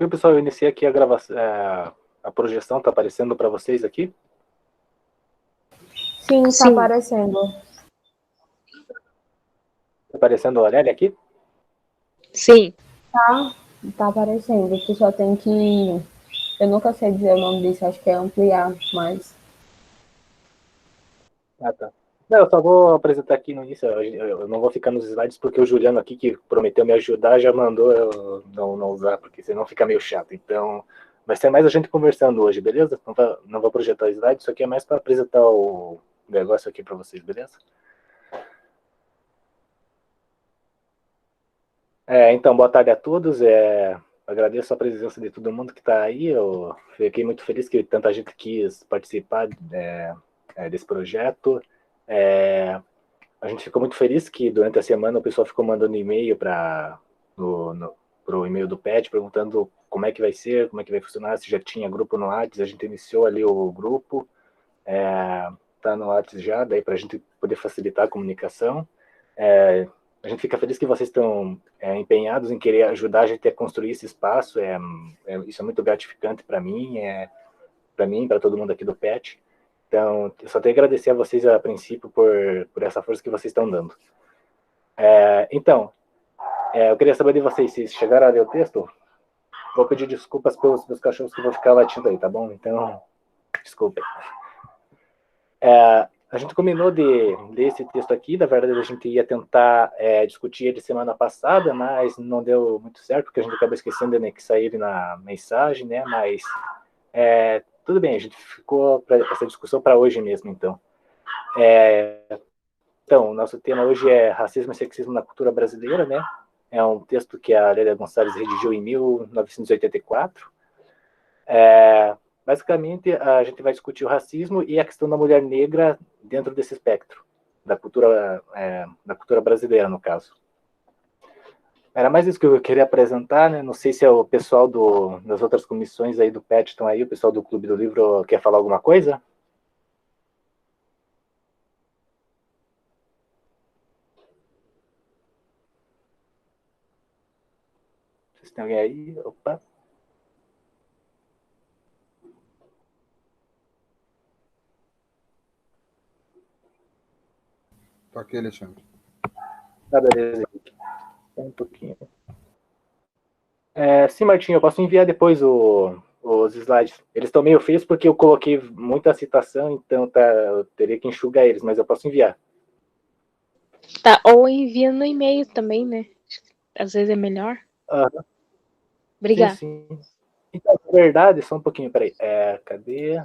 Viu, pessoal, eu iniciei aqui a gravação, a projeção, tá aparecendo para vocês aqui? Sim, tá aparecendo. Tá aparecendo a Aurélia aqui? Sim. Tá aparecendo. Tu só tem que. Eu nunca sei dizer o nome disso, acho que é ampliar, mas. Ah, tá. Não, eu só vou apresentar aqui no início, eu não vou ficar nos slides porque o Juliano aqui, que prometeu me ajudar, já mandou eu não usar, porque senão fica meio chato. Então, vai ser mais a gente conversando hoje, beleza? Não vou projetar slide, isso aqui é mais para apresentar o negócio aqui para vocês, beleza? Então, boa tarde a todos. Agradeço a presença de todo mundo que está aí. Eu fiquei muito feliz que tanta gente quis participar desse projeto. A gente ficou muito feliz que durante a semana o pessoal ficou mandando e-mail para o e-mail do PET, perguntando como é que vai ser, como é que vai funcionar, se já tinha grupo no WhatsApp. A gente iniciou ali o grupo, tá no WhatsApp já, daí para a gente poder facilitar a comunicação. A gente fica feliz que vocês estão empenhados em querer ajudar a gente a construir esse espaço. Isso é muito gratificante para mim, para todo mundo aqui do PET. Então, eu só tenho que agradecer a vocês, a princípio, por essa força que vocês estão dando. Então, eu queria saber de vocês, se chegaram a ler o texto, vou pedir desculpas pelos meus cachorros que vão ficar latindo aí, tá bom? Então, desculpem. A gente combinou de ler esse texto aqui, na verdade a gente ia tentar discutir ele semana passada, mas não deu muito certo, porque a gente acabou esquecendo de anexar ele na mensagem, né? Mas tudo bem, a gente ficou para essa discussão para hoje mesmo, então. Então, o nosso tema hoje é racismo e sexismo na cultura brasileira, né? É um texto que a Lélia Gonçalves redigiu em 1984. Basicamente, a gente vai discutir o racismo e a questão da mulher negra dentro desse espectro, da cultura brasileira, no caso. Era mais isso que eu queria apresentar, né? Não sei se é o pessoal das outras comissões aí do PET estão aí, o pessoal do Clube do Livro quer falar alguma coisa? Vocês têm alguém aí? Opa! Tá aqui, Alexandre. Tá, beleza. Um pouquinho. Sim, Martinho, eu posso enviar depois os slides. Eles estão meio feios porque eu coloquei muita citação, então eu teria que enxugar eles, mas eu posso enviar. Tá, ou envia no e-mail também, né? Às vezes é melhor. Uhum. Obrigada. Sim. Então, na verdade, só um pouquinho, peraí. Cadê?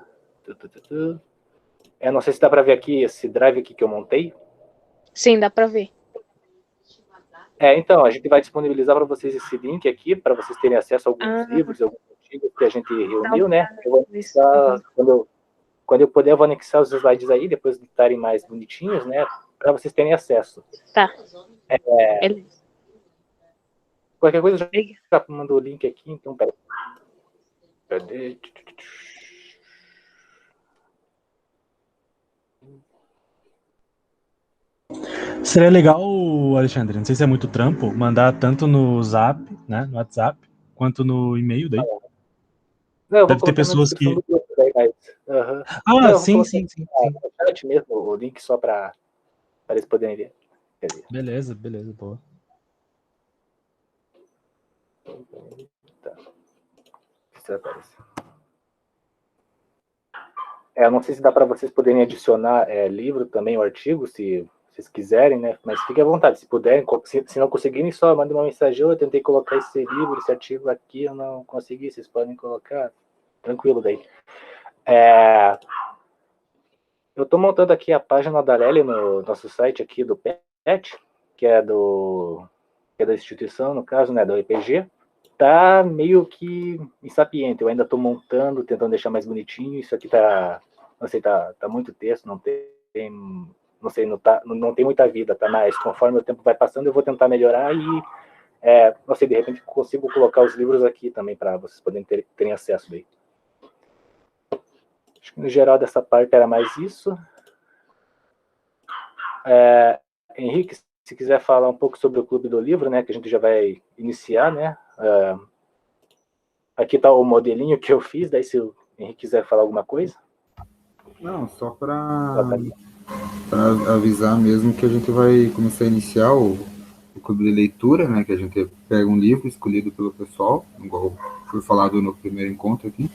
Não sei se dá para ver aqui esse drive aqui que eu montei. Sim, dá para ver. Então, a gente vai disponibilizar para vocês esse link aqui, para vocês terem acesso a alguns livros, alguns artigos que a gente reuniu, né? Eu vou anexar, quando eu puder, eu vou anexar os slides aí, depois de estarem mais bonitinhos, né? Para vocês terem acesso. Tá. Qualquer coisa, já mandou o link aqui, então, peraí. Cadê? Seria legal, Alexandre, não sei se é muito trampo, mandar tanto no Zap, né, no WhatsApp, quanto no e-mail daí. Não, eu vou Deve ter colocar na pessoas descrição que... do grupo daí, mas... Ah, eu vou sim. no chat mesmo, o link só para eles poderem ver. Beleza, boa. Tá. Se aparece. Não sei se dá para vocês poderem adicionar livro também, o artigo, se vocês quiserem, né? Mas fiquem à vontade, se puderem, se não conseguirem, só mandem uma mensagem. Eu tentei colocar esse livro, esse artigo aqui, eu não consegui, vocês podem colocar, tranquilo daí. Eu estou montando aqui a página da Lélia no nosso site aqui do PET, que é da instituição, no caso, né, do EPG. Tá meio que insapiente, eu ainda estou montando, tentando deixar mais bonitinho. Isso aqui tá, não sei, tá muito texto, não tem muita vida, tá? Mas conforme o tempo vai passando, eu vou tentar melhorar e, não sei, de repente consigo colocar os livros aqui também para vocês poderem terem acesso daí. Acho que no geral dessa parte era mais isso. Henrique, se quiser falar um pouco sobre o Clube do Livro, né, que a gente já vai iniciar, né? aqui está o modelinho que eu fiz, daí se o Henrique quiser falar alguma coisa. Não, só para avisar mesmo que a gente vai começar a iniciar o clube de leitura, né? Que a gente pega um livro escolhido pelo pessoal, igual foi falado no primeiro encontro aqui,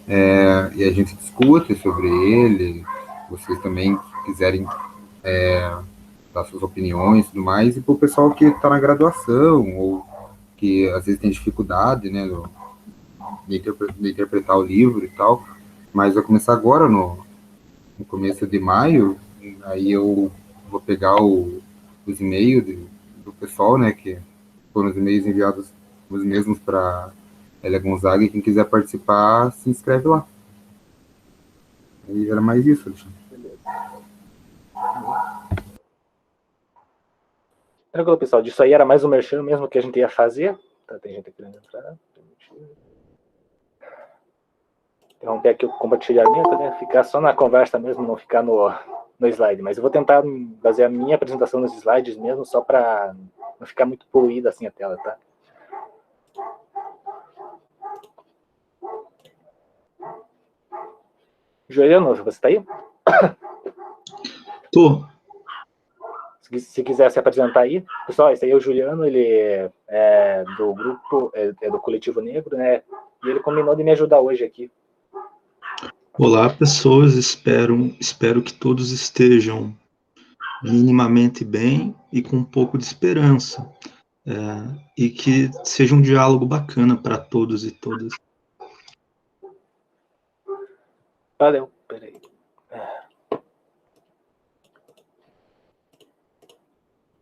e a gente discute sobre ele. Vocês também quiserem dar suas opiniões e tudo mais, e para o pessoal que está na graduação, ou que às vezes tem dificuldade, né, de interpretar o livro e tal, mas vai começar agora no começo de maio. Aí eu vou pegar os e-mails do pessoal, né, que foram os e-mails enviados os mesmos para Lélia Gonzaga, e quem quiser participar, se inscreve lá. E era mais isso, Alexandre. Tranquilo, pessoal. Disso aí era mais um merchan mesmo que a gente ia fazer. Tá, tem gente querendo entrar. Interromper aqui o compartilhamento, né? Ficar só na conversa mesmo, não ficar no slide. Mas eu vou tentar fazer a minha apresentação nos slides mesmo, só para não ficar muito poluída assim a tela, tá? Juliano, você está aí? Tô. Se quiser se apresentar aí. Pessoal, esse aí é o Juliano, ele é do grupo, é do Coletivo Negro, né? E ele combinou de me ajudar hoje aqui. Olá, pessoas. Espero que todos estejam minimamente bem e com um pouco de esperança. E que seja um diálogo bacana para todos e todas. Valeu, peraí.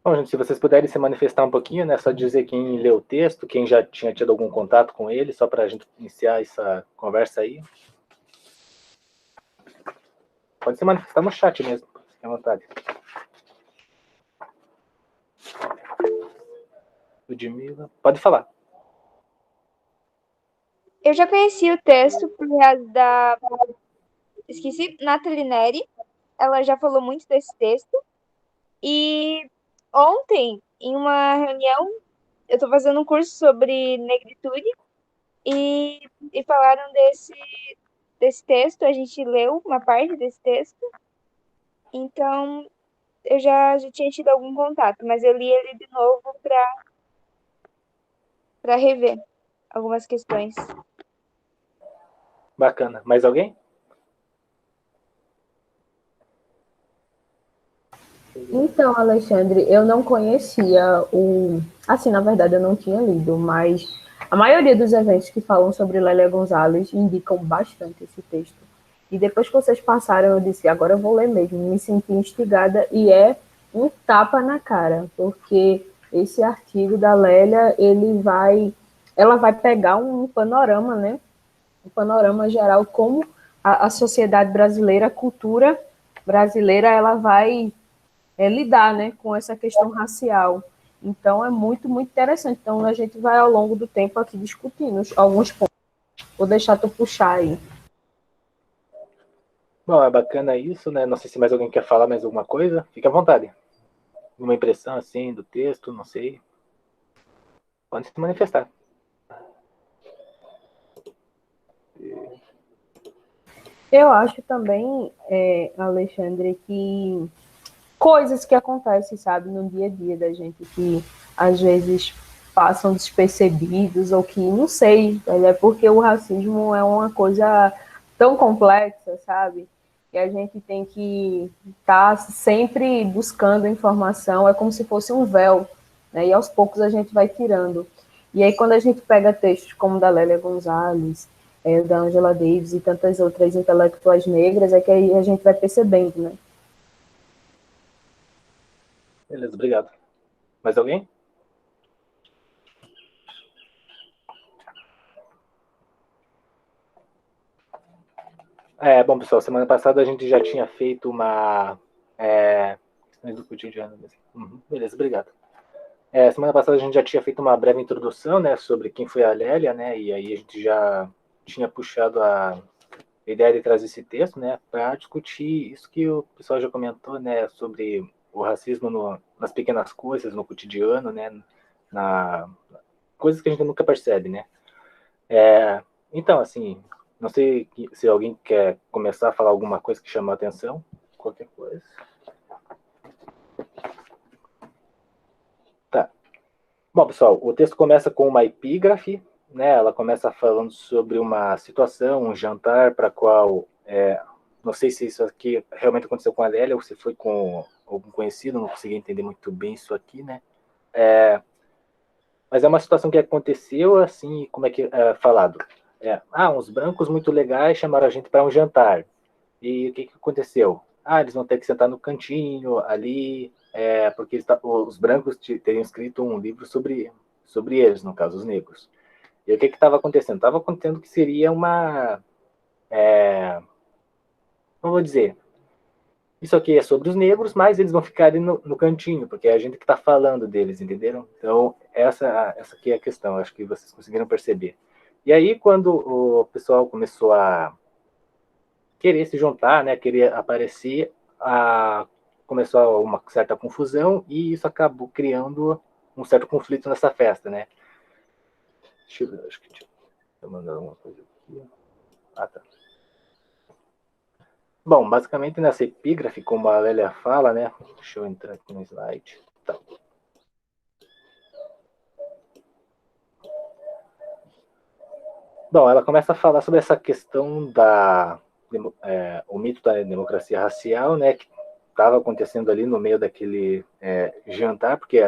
Bom, gente, se vocês puderem se manifestar um pouquinho, né? Só dizer quem leu o texto, quem já tinha tido algum contato com ele, só para a gente iniciar essa conversa aí. Pode se manifestar no chat mesmo, fique à vontade. Ludmila, pode falar. Eu já conheci o texto por causa da... Esqueci, Nathalie Neri. Ela já falou muito desse texto. E ontem, em uma reunião, eu estou fazendo um curso sobre negritude e falaram desse texto. A gente leu uma parte desse texto. Então, eu já tinha tido algum contato, mas eu li ele de novo para rever algumas questões. Bacana. Mais alguém? Então, Alexandre, eu não conhecia assim, na verdade, eu não tinha lido, mas a maioria dos eventos que falam sobre Lélia Gonzalez indicam bastante esse texto. E depois que vocês passaram, eu disse, agora eu vou ler mesmo. Me senti instigada e é um tapa na cara, porque esse artigo da Lélia, ela vai pegar um panorama, né? Um panorama geral, como a sociedade brasileira, a cultura brasileira, ela vai lidar, né, com essa questão racial. Então, é muito, muito interessante. Então, a gente vai, ao longo do tempo, aqui discutindo alguns pontos. Vou deixar tu puxar aí. Bom, é bacana isso, né? Não sei se mais alguém quer falar mais alguma coisa. Fique à vontade. Uma impressão, assim, do texto, não sei. Pode se manifestar. Eu acho também, Alexandre, que coisas que acontecem, sabe, no dia a dia da gente, que às vezes passam despercebidos, ou que, não sei, é porque o racismo é uma coisa tão complexa, sabe, que a gente tem que estar sempre buscando informação, é como se fosse um véu, né, e aos poucos a gente vai tirando. E aí, quando a gente pega textos como da Lélia Gonzalez, da Angela Davis e tantas outras intelectuais negras, é que aí a gente vai percebendo, né? Beleza, obrigado. Mais alguém? Bom, pessoal, semana passada a gente já tinha feito uma... questões do cotidiano. Beleza, obrigado. Semana passada a gente já tinha feito uma breve introdução, né, sobre quem foi a Lélia, né, e aí a gente já tinha puxado a ideia de trazer esse texto, né, para discutir isso que o pessoal já comentou, né, sobre o racismo nas pequenas coisas, no cotidiano, né, na coisas que a gente nunca percebe, né. Então, assim, não sei se alguém quer começar a falar alguma coisa que chamou a atenção, qualquer coisa. Tá. Bom, pessoal, o texto começa com uma epígrafe, né? Ela começa falando sobre uma situação, um jantar para qual, não sei se isso aqui realmente aconteceu com a Lélia ou se foi com algum conhecido, não consegui entender muito bem isso aqui, né? Mas é uma situação que aconteceu assim, como é que é falado? Uns brancos muito legais chamaram a gente para um jantar. E o que aconteceu? Eles vão ter que sentar no cantinho ali, porque os brancos teriam escrito um livro sobre eles, no caso, os negros. E o que estava acontecendo? Estava acontecendo que seria uma... como vou dizer? Isso aqui é sobre os negros, mas eles vão ficar ali no cantinho, porque é a gente que está falando deles, entenderam? Então, essa aqui é a questão, acho que vocês conseguiram perceber. E aí, quando o pessoal começou a querer se juntar, né, querer aparecer, começou uma certa confusão e isso acabou criando um certo conflito nessa festa, né? Deixa eu mandar alguma coisa aqui. Tá. Bom, basicamente nessa epígrafe, como a Lélia fala, né? Deixa eu entrar aqui no slide. Tá. Bom, ela começa a falar sobre essa questão o mito da democracia racial, né? Que estava acontecendo ali no meio daquele jantar, porque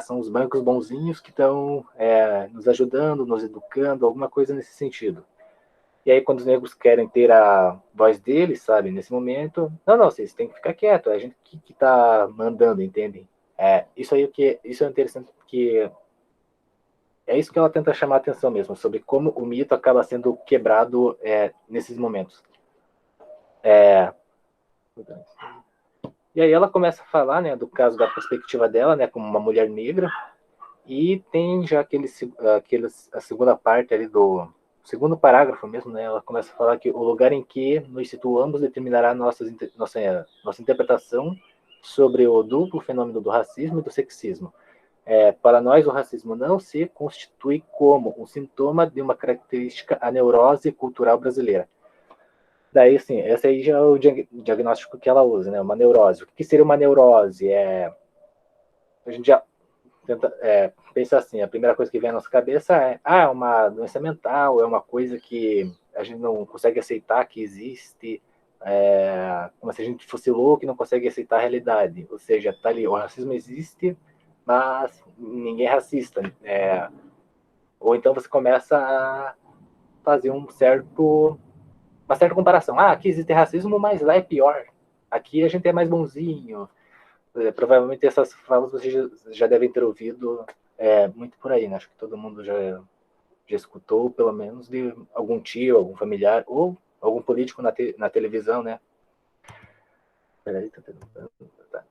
são os brancos bonzinhos que estão nos ajudando, nos educando, alguma coisa nesse sentido. E aí, quando os negros querem ter a voz deles, sabe, nesse momento, não, vocês têm que ficar quietos, é a gente que está mandando, entendem? Isso é interessante, que é isso que ela tenta chamar a atenção mesmo, sobre como o mito acaba sendo quebrado nesses momentos. E aí ela começa a falar, né, do caso da perspectiva dela, né, como uma mulher negra, e tem já a segunda parte ali do segundo parágrafo mesmo, né, ela começa a falar que o lugar em que nos situamos determinará nossa interpretação sobre o duplo fenômeno do racismo e do sexismo. Para nós, o racismo não se constitui como um sintoma de uma característica, a neurose cultural brasileira. Daí, assim, esse aí já é o diagnóstico que ela usa, né? Uma neurose. O que seria uma neurose? A gente já tenta pensar assim, a primeira coisa que vem à nossa cabeça é uma doença mental, é uma coisa que a gente não consegue aceitar que existe, como se a gente fosse louco e não consegue aceitar a realidade. Ou seja, tá ali, o racismo existe, mas ninguém é racista. Ou então você começa a fazer uma certa comparação. Aqui existe racismo, mas lá é pior. Aqui a gente é mais bonzinho. Provavelmente essas falas vocês já devem ter ouvido muito por aí, né? Acho que todo mundo já escutou, pelo menos, de algum tio, algum familiar, ou algum político na televisão, né? Peraí, tá.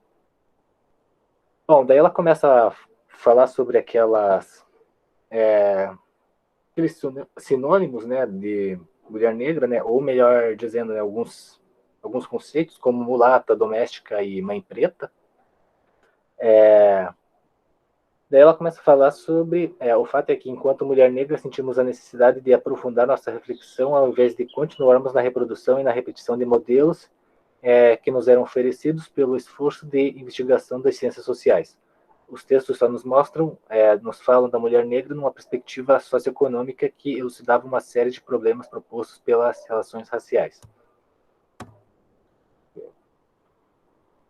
Bom, daí ela começa a falar sobre aqueles sinônimos, né, de mulher negra, né, ou melhor dizendo, né, alguns conceitos, como mulata, doméstica e mãe preta. Daí ela começa a falar sobre o fato é que, enquanto mulher negra, sentimos a necessidade de aprofundar nossa reflexão ao invés de continuarmos na reprodução e na repetição de modelos que nos eram oferecidos pelo esforço de investigação das ciências sociais. Os textos só nos falam da mulher negra numa perspectiva socioeconômica que elucidava uma série de problemas propostos pelas relações raciais.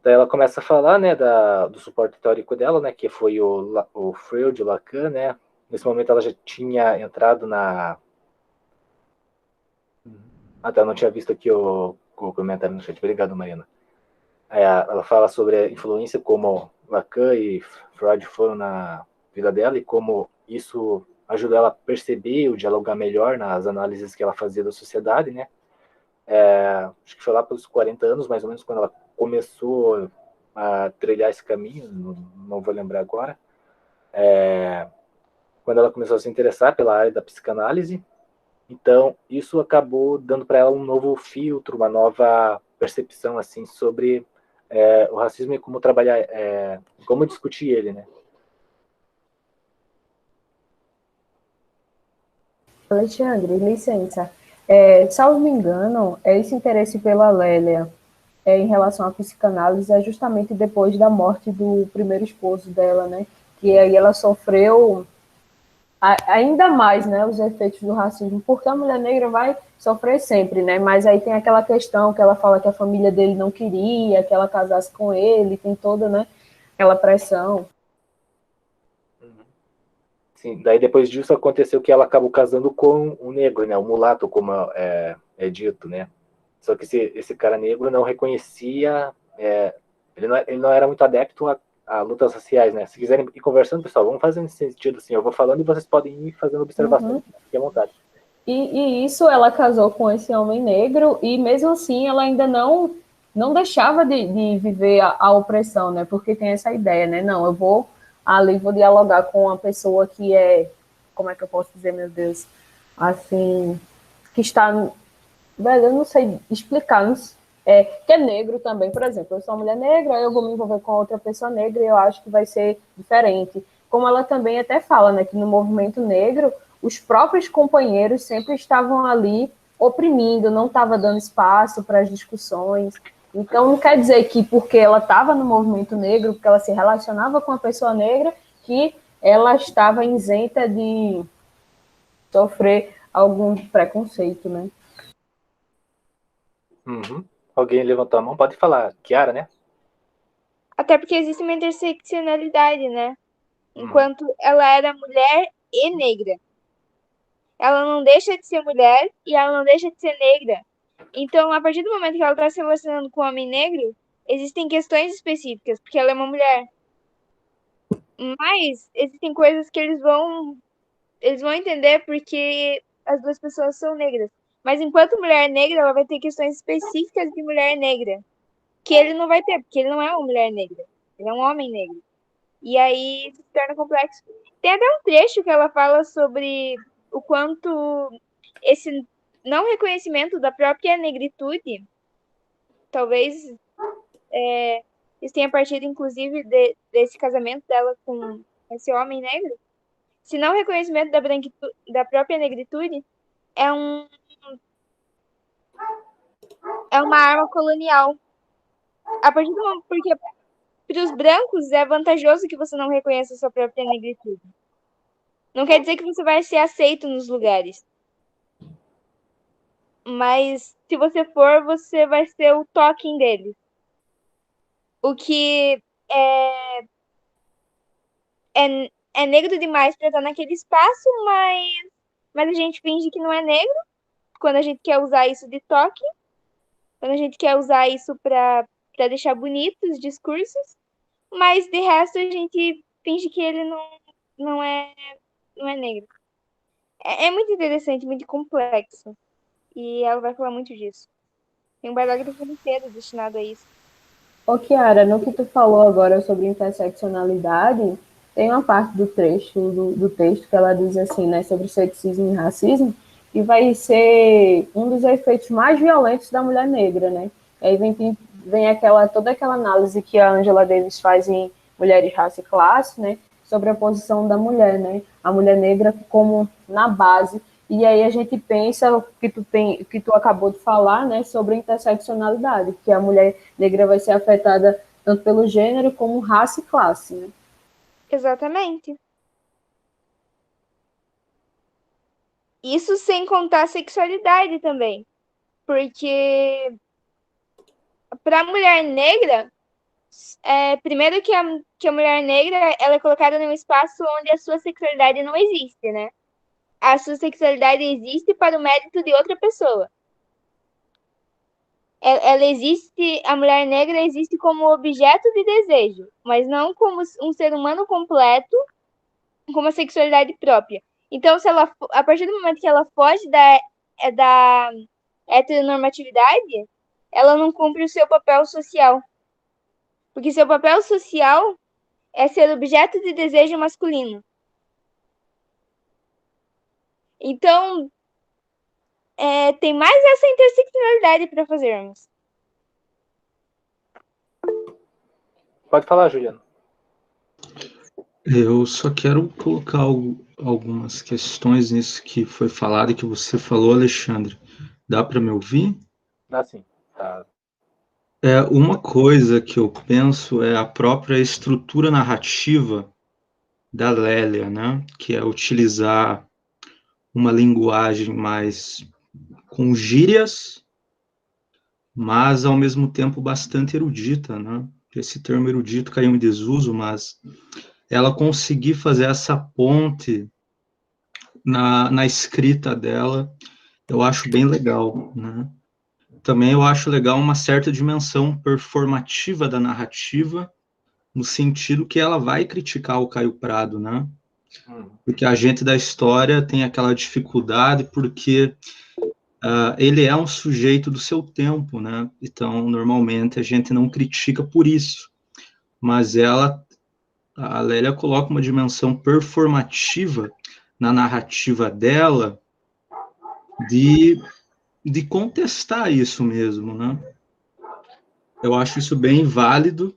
Daí ela começa a falar, né, do suporte teórico dela, né, que foi o Freud, o Lacan, né. Nesse momento ela já tinha entrado na... não tinha visto aqui o comentário no chat. Obrigado, Mariana. Ela fala sobre a influência como Lacan e Freud foram na vida dela e como isso ajudou ela a perceber ou dialogar melhor nas análises que ela fazia da sociedade, né? Acho que foi lá pelos 40 anos, mais ou menos, quando ela começou a trilhar esse caminho, não vou lembrar agora, quando ela começou a se interessar pela área da psicanálise. Então, isso acabou dando para ela um novo filtro, uma nova percepção assim sobre o racismo e como trabalhar, como discutir ele, né? Alexandre, licença. Salvo me engano, esse interesse pela Lélia em relação à psicanálise é justamente depois da morte do primeiro esposo dela, né? Que aí ela sofreu ainda mais, né, os efeitos do racismo, porque a mulher negra vai sofrer sempre, né? Mas aí tem aquela questão que ela fala que a família dele não queria que ela casasse com ele, tem toda, né, aquela pressão. Sim, daí depois disso aconteceu que ela acabou casando com um negro, né, o mulato, como é dito, né. Só que esse cara negro não reconhecia, ele não era muito adepto a lutas raciais, né. Se quiserem ir conversando, pessoal, vamos fazer nesse sentido, assim, eu vou falando e vocês podem ir fazendo observações, fiquem à vontade. E isso ela casou com esse homem negro e mesmo assim ela ainda não deixava de viver a opressão, né? Porque tem essa ideia, né? Não, eu vou ali, vou dialogar com uma pessoa que como é que eu posso dizer, meu Deus, assim, que está, velho, eu não sei explicar, que é negro também, por exemplo, eu sou uma mulher negra, eu vou me envolver com outra pessoa negra e eu acho que vai ser diferente. Como ela também até fala, né, que no movimento negro, os próprios companheiros sempre estavam ali oprimindo, não estava dando espaço para as discussões. Então, não quer dizer que porque ela estava no movimento negro, porque ela se relacionava com a pessoa negra, que ela estava isenta de sofrer algum preconceito, né? Uhum. Alguém levantou a mão? Pode falar. Kiara, né? Até porque existe uma interseccionalidade, né? Enquanto ela era mulher e negra. Ela não deixa de ser mulher e ela não deixa de ser negra. Então, a partir do momento que ela está se relacionando com um homem negro, existem questões específicas, porque ela é uma mulher. Mas existem coisas que eles vão entender porque as duas pessoas são negras. Mas enquanto mulher negra, ela vai ter questões específicas de mulher negra, que ele não vai ter, porque ele não é uma mulher negra. Ele é um homem negro. E aí se torna complexo. Tem até um trecho que ela fala sobre o quanto esse não reconhecimento da própria negritude, talvez isso tenha partido, inclusive, desse casamento dela com esse homem negro. Se não reconhecimento da própria negritude é uma arma colonial. A partir do momento, porque para os brancos é vantajoso que você não reconheça a sua própria negritude. Não quer dizer que você vai ser aceito nos lugares. Mas se você for, você vai ser o token deles. O que é negro demais para estar naquele espaço, mas a gente finge que não é negro quando a gente quer usar isso de toque, quando a gente quer usar isso para deixar bonitos os discursos, mas de resto a gente finge que ele não é negro. É muito interessante, muito complexo. E ela vai falar muito disso. Tem um parágrafo inteiro destinado a isso. Ô, Kiara, no que tu falou agora sobre interseccionalidade, tem uma parte do trecho do texto que ela diz assim, né, sobre sexismo e racismo, e vai ser um dos efeitos mais violentos da mulher negra, né? Aí vem toda aquela análise que a Angela Davis faz em Mulheres, Raça e Classe, né, sobre a posição da mulher, né? A mulher negra como na base. E aí a gente pensa o que tu acabou de falar, né, sobre a interseccionalidade, que a mulher negra vai ser afetada tanto pelo gênero como raça e classe, né? Exatamente. Isso sem contar a sexualidade também. Porque para a mulher negra, primeiro que a mulher negra ela é colocada num espaço onde a sua sexualidade não existe, né? A sua sexualidade existe para o mérito de outra pessoa. Ela existe, a mulher negra existe como objeto de desejo, mas não como um ser humano completo com uma sexualidade própria. Então, a partir do momento que ela foge da heteronormatividade, ela não cumpre o seu papel social. Porque seu papel social é ser objeto de desejo masculino. Então, tem mais essa interseccionalidade para fazermos. Pode falar, Juliano. Eu só quero colocar algumas questões nisso que foi falado e que você falou, Alexandre. Dá para me ouvir? Assim, tá. Uma coisa que eu penso é a própria estrutura narrativa da Lélia, né? Que é utilizar uma linguagem mais com gírias, mas ao mesmo tempo bastante erudita, né? Esse termo erudito caiu em desuso, mas ela conseguir fazer essa ponte na escrita dela, eu acho bem legal, né? Também eu acho legal uma certa dimensão performativa da narrativa, no sentido que ela vai criticar o Caio Prado, né? Porque a gente da história tem aquela dificuldade, porque ele é um sujeito do seu tempo, né? Então, normalmente, a gente não critica por isso. Mas a Lélia coloca uma dimensão performativa na narrativa dela de contestar isso mesmo, né? Eu acho isso bem válido.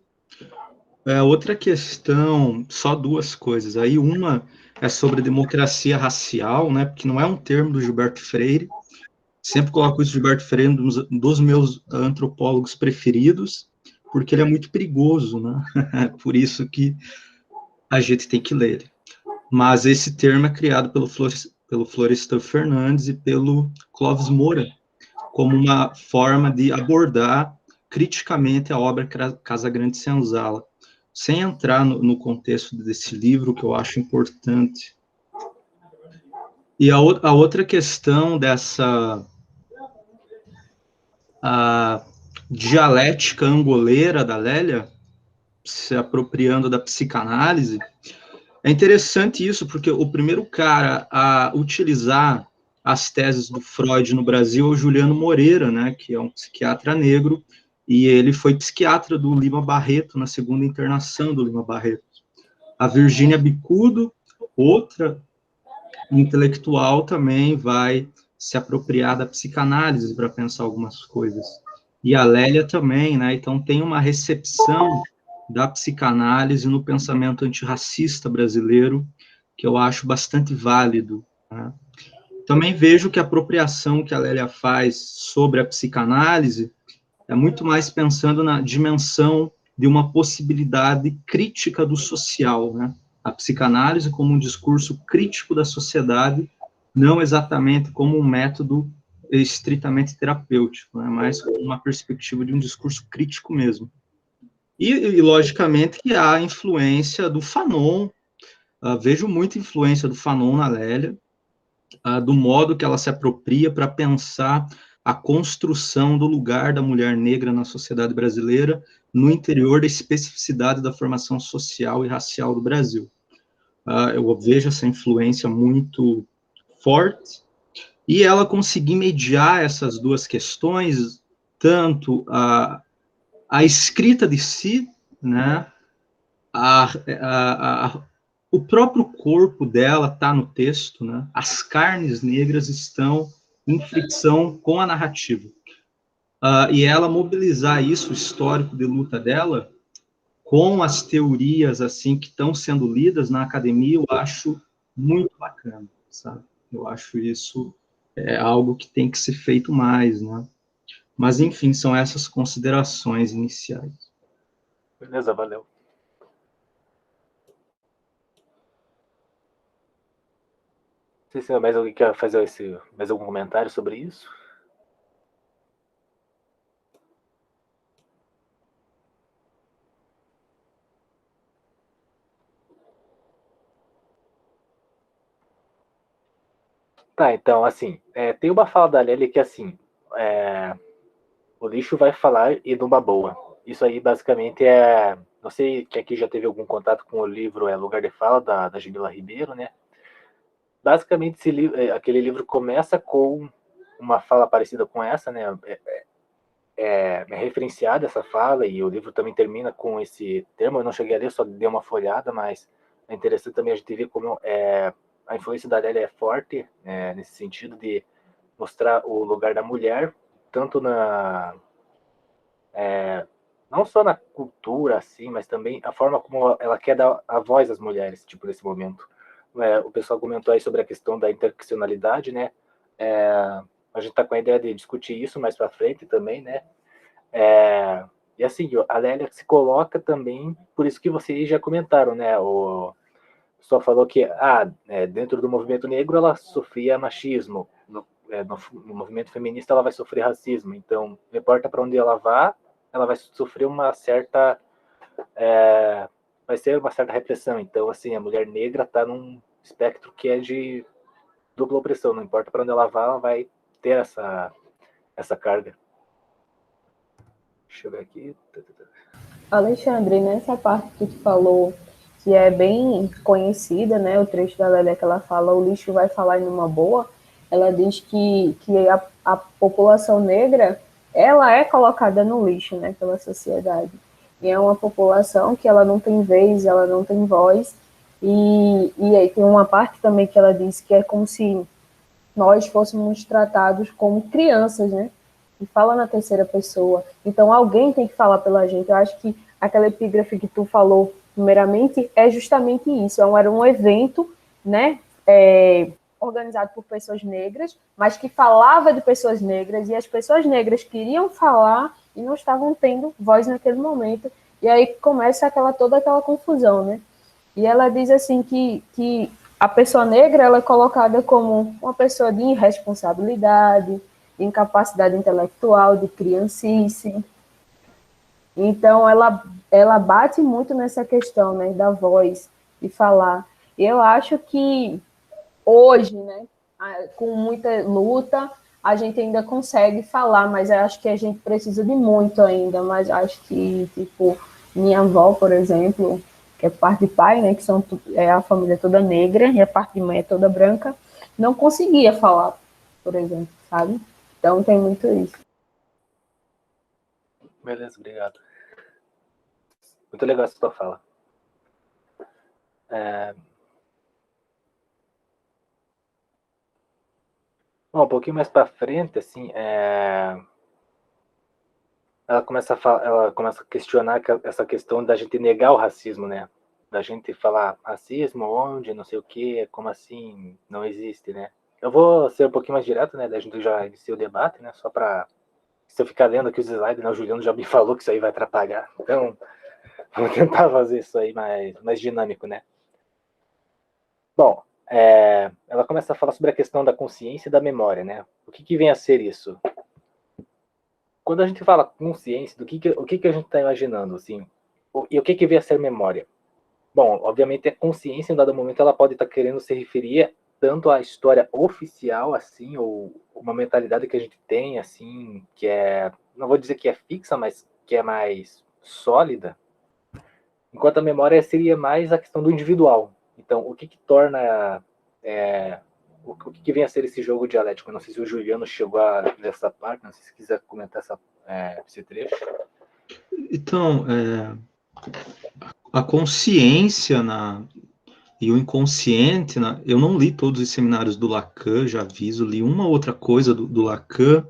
Outra questão, só duas coisas. Aí uma é sobre democracia racial, né? Porque não é um termo do Gilberto Freire. Sempre coloco isso, Gilberto Freire, um dos meus antropólogos preferidos, porque ele é muito perigoso, né? Por isso que a gente tem que ler. Mas esse termo é criado pelo Florestan Fernandes e pelo Clóvis Moura, como uma forma de abordar criticamente a obra Casagrande Senzala, sem entrar no contexto desse livro, que eu acho importante. E a outra questão dessa a dialética angoleira da Lélia, se apropriando da psicanálise, é interessante isso, porque o primeiro cara a utilizar as teses do Freud no Brasil é o Juliano Moreira, né, que é um psiquiatra negro, e ele foi psiquiatra do Lima Barreto, na segunda internação do Lima Barreto. A Virgínia Bicudo, outra intelectual, também vai se apropriar da psicanálise para pensar algumas coisas. E a Lélia também, né, então tem uma recepção da psicanálise no pensamento antirracista brasileiro, que eu acho bastante válido, né? Também vejo que a apropriação que a Lélia faz sobre a psicanálise é muito mais pensando na dimensão de uma possibilidade crítica do social, né? A psicanálise como um discurso crítico da sociedade, não exatamente como um método estritamente terapêutico, né? Mas com uma perspectiva de um discurso crítico mesmo. E logicamente, que há influência do Fanon, vejo muita influência do Fanon na Lélia, do modo que ela se apropria para pensar a construção do lugar da mulher negra na sociedade brasileira, no interior da especificidade da formação social e racial do Brasil. Eu vejo essa influência muito forte, e ela conseguir mediar essas duas questões, tanto a escrita de si, né, o próprio corpo dela está no texto, né, as carnes negras estão em fricção com a narrativa. E ela mobilizar isso, o histórico de luta dela, com as teorias assim que estão sendo lidas na academia, eu acho muito bacana, sabe? Eu acho isso algo que tem que ser feito mais, né? Mas, enfim, são essas considerações iniciais. Beleza, valeu. Não sei se mais alguém quer fazer mais algum comentário sobre isso. Tá, então, assim, tem uma fala da Lely que, assim, o lixo vai falar e numa boa. Isso aí, basicamente, não sei que aqui já teve algum contato com o livro Lugar de Fala, da Jamila Ribeiro, né? Basicamente, aquele livro começa com uma fala parecida com essa, né? É referenciada essa fala, e o livro também termina com esse termo. Eu não cheguei a ler, só dei uma folhada, mas é interessante também a gente ver como a influência da Lélia é forte, nesse sentido de mostrar o lugar da mulher, tanto não só na cultura, assim, mas também a forma como ela quer dar a voz às mulheres, tipo, nesse momento. O pessoal comentou aí sobre a questão da interseccionalidade, né? A gente está com a ideia de discutir isso mais para frente também, né? E assim, a Lélia se coloca também, por isso que vocês já comentaram, né? O pessoal falou que dentro do movimento negro ela sofria machismo, no movimento feminista ela vai sofrer racismo, então não importa para onde ela vá, ela vai sofrer uma certa vai ser uma certa repressão. Então, assim, a mulher negra está num espectro que é de dupla opressão, não importa para onde ela vá, ela vai ter essa carga. Deixa eu ver aqui. Alexandre, nessa parte que tu falou, que é bem conhecida, né, o trecho da Lélia que ela fala, o lixo vai falar em uma boa, ela diz que a população negra, ela é colocada no lixo, né, pela sociedade. E é uma população que ela não tem vez, ela não tem voz, e aí tem uma parte também que ela diz que é como se nós fôssemos tratados como crianças, né? E fala na terceira pessoa. Então, alguém tem que falar pela gente. Eu acho que aquela epígrafe que tu falou, primeiramente, é justamente isso. Era um evento, né? Organizado por pessoas negras, mas que falava de pessoas negras, e as pessoas negras queriam falar e não estavam tendo voz naquele momento. E aí começa toda aquela confusão, né? E ela diz assim que a pessoa negra ela é colocada como uma pessoa de irresponsabilidade, de incapacidade intelectual, de criancice. Então, ela bate muito nessa questão, né, da voz, de falar. E eu acho que hoje, né, com muita luta, a gente ainda consegue falar, mas eu acho que a gente precisa de muito ainda. Mas acho que, tipo, minha avó, por exemplo, que é parte de pai, né, que é a família toda negra, e a parte de mãe é toda branca, não conseguia falar, por exemplo, sabe? Então tem muito isso. Beleza, obrigado. Muito legal essa tua fala. Bom, um pouquinho mais para frente, assim, ela começa a questionar essa questão da gente negar o racismo, né? Da gente falar racismo, onde, não sei o quê, como assim, não existe, né? Eu vou ser um pouquinho mais direto, né? Da gente já iniciou o debate, né? Só para se eu ficar lendo aqui os slides, né? O Juliano já me falou que isso aí vai atrapalhar. Então, vou tentar fazer isso aí mais dinâmico, né? Bom, ela começa a falar sobre a questão da consciência e da memória, né? O que vem a ser isso? Quando a gente fala consciência, o que a gente está imaginando, assim? E o que vem a ser memória? Bom, obviamente a consciência, em dado momento, ela pode estar querendo se referir tanto à história oficial, assim, ou uma mentalidade que a gente tem, assim, que não vou dizer que é fixa, mas que é mais sólida, enquanto a memória seria mais a questão do individual. Então, o que torna o que vem a ser esse jogo dialético? Não sei se o Juliano chegou nessa parte, não sei se quiser comentar esse trecho. Então, a consciência e o inconsciente, eu não li todos os seminários do Lacan, já aviso, li uma outra coisa do Lacan.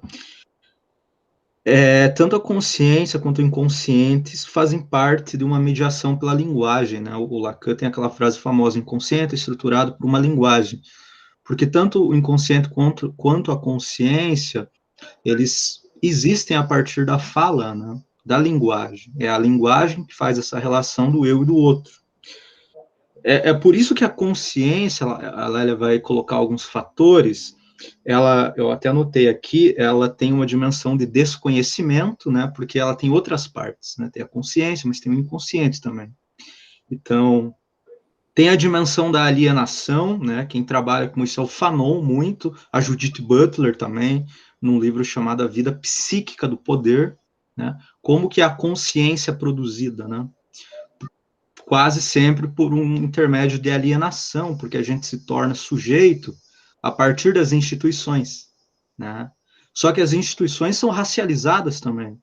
Tanto a consciência quanto o inconsciente fazem parte de uma mediação pela linguagem, né? O Lacan tem aquela frase famosa, inconsciente é estruturado por uma linguagem, porque tanto o inconsciente quanto a consciência, eles existem a partir da fala, né? Da linguagem. É a linguagem que faz essa relação do eu e do outro. É por isso que a consciência, a Lélia vai colocar alguns fatores, eu até anotei aqui, ela tem uma dimensão de desconhecimento, né, porque ela tem outras partes, né, tem a consciência, mas tem o inconsciente também. Então, tem a dimensão da alienação, né, quem trabalha com isso é o Fanon muito, a Judith Butler também, num livro chamado A Vida Psíquica do Poder, né, como que é a consciência produzida, né, quase sempre por um intermédio de alienação, porque a gente se torna sujeito a partir das instituições, né? Só que as instituições são racializadas também.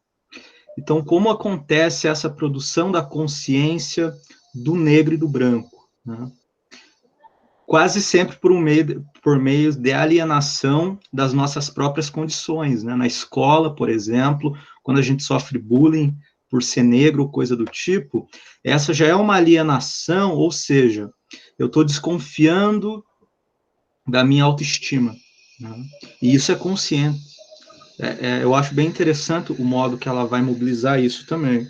Então, como acontece essa produção da consciência do negro e do branco, né? Quase sempre por meio de alienação das nossas próprias condições, né? Na escola, por exemplo, quando a gente sofre bullying por ser negro ou coisa do tipo, essa já é uma alienação, ou seja, eu estou desconfiando da minha autoestima, né? E isso é consciente. Eu acho bem interessante o modo que ela vai mobilizar isso também.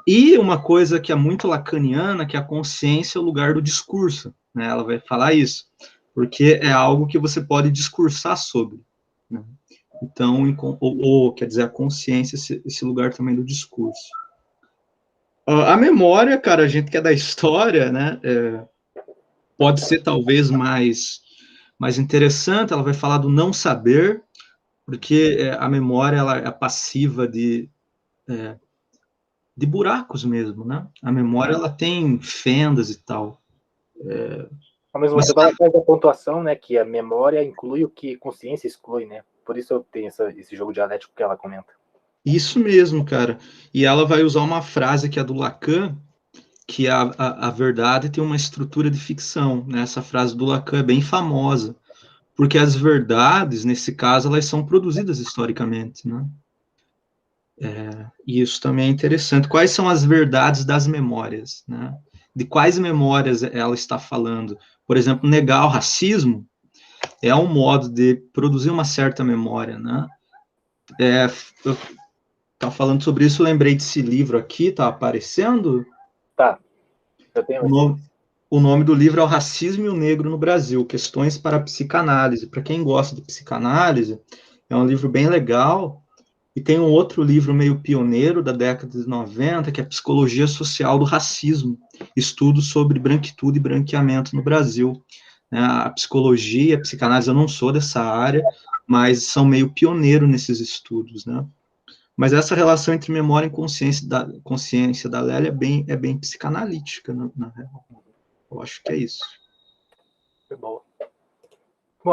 E uma coisa que é muito lacaniana, que a consciência é o lugar do discurso, né? Ela vai falar isso, porque é algo que você pode discursar sobre, né? Então, quer dizer, a consciência, esse lugar também do discurso. A memória, cara, a gente que é da história, né? Pode ser talvez mais interessante, ela vai falar do não saber, porque a memória ela é passiva de buracos mesmo, né? A memória ela tem fendas e tal. Ao mesmo tempo, ela faz a pontuação, né, que a memória inclui o que consciência exclui, né? Por isso eu tenho esse jogo dialético que ela comenta. Isso mesmo, cara. E ela vai usar uma frase que é do Lacan, que a verdade tem uma estrutura de ficção, né? Essa frase do Lacan é bem famosa, porque as verdades, nesse caso, elas são produzidas historicamente, né? E isso também é interessante. Quais são as verdades das memórias, né? De quais memórias ela está falando? Por exemplo, negar o racismo é um modo de produzir uma certa memória, né? Eu estava falando sobre isso, eu lembrei desse livro aqui, tá aparecendo? Tá, eu tenho o nome do livro é O Racismo e o Negro no Brasil, Questões para a Psicanálise. Para quem gosta de psicanálise, é um livro bem legal. E tem um outro livro meio pioneiro da década de 90, que é Psicologia Social do Racismo, estudos sobre branquitude e branqueamento no Brasil. A psicologia, a psicanálise, eu não sou dessa área, mas são meio pioneiro nesses estudos, né? Mas essa relação entre memória e consciência da Lélia é bem psicanalítica, na real. Eu acho que é isso. Bom,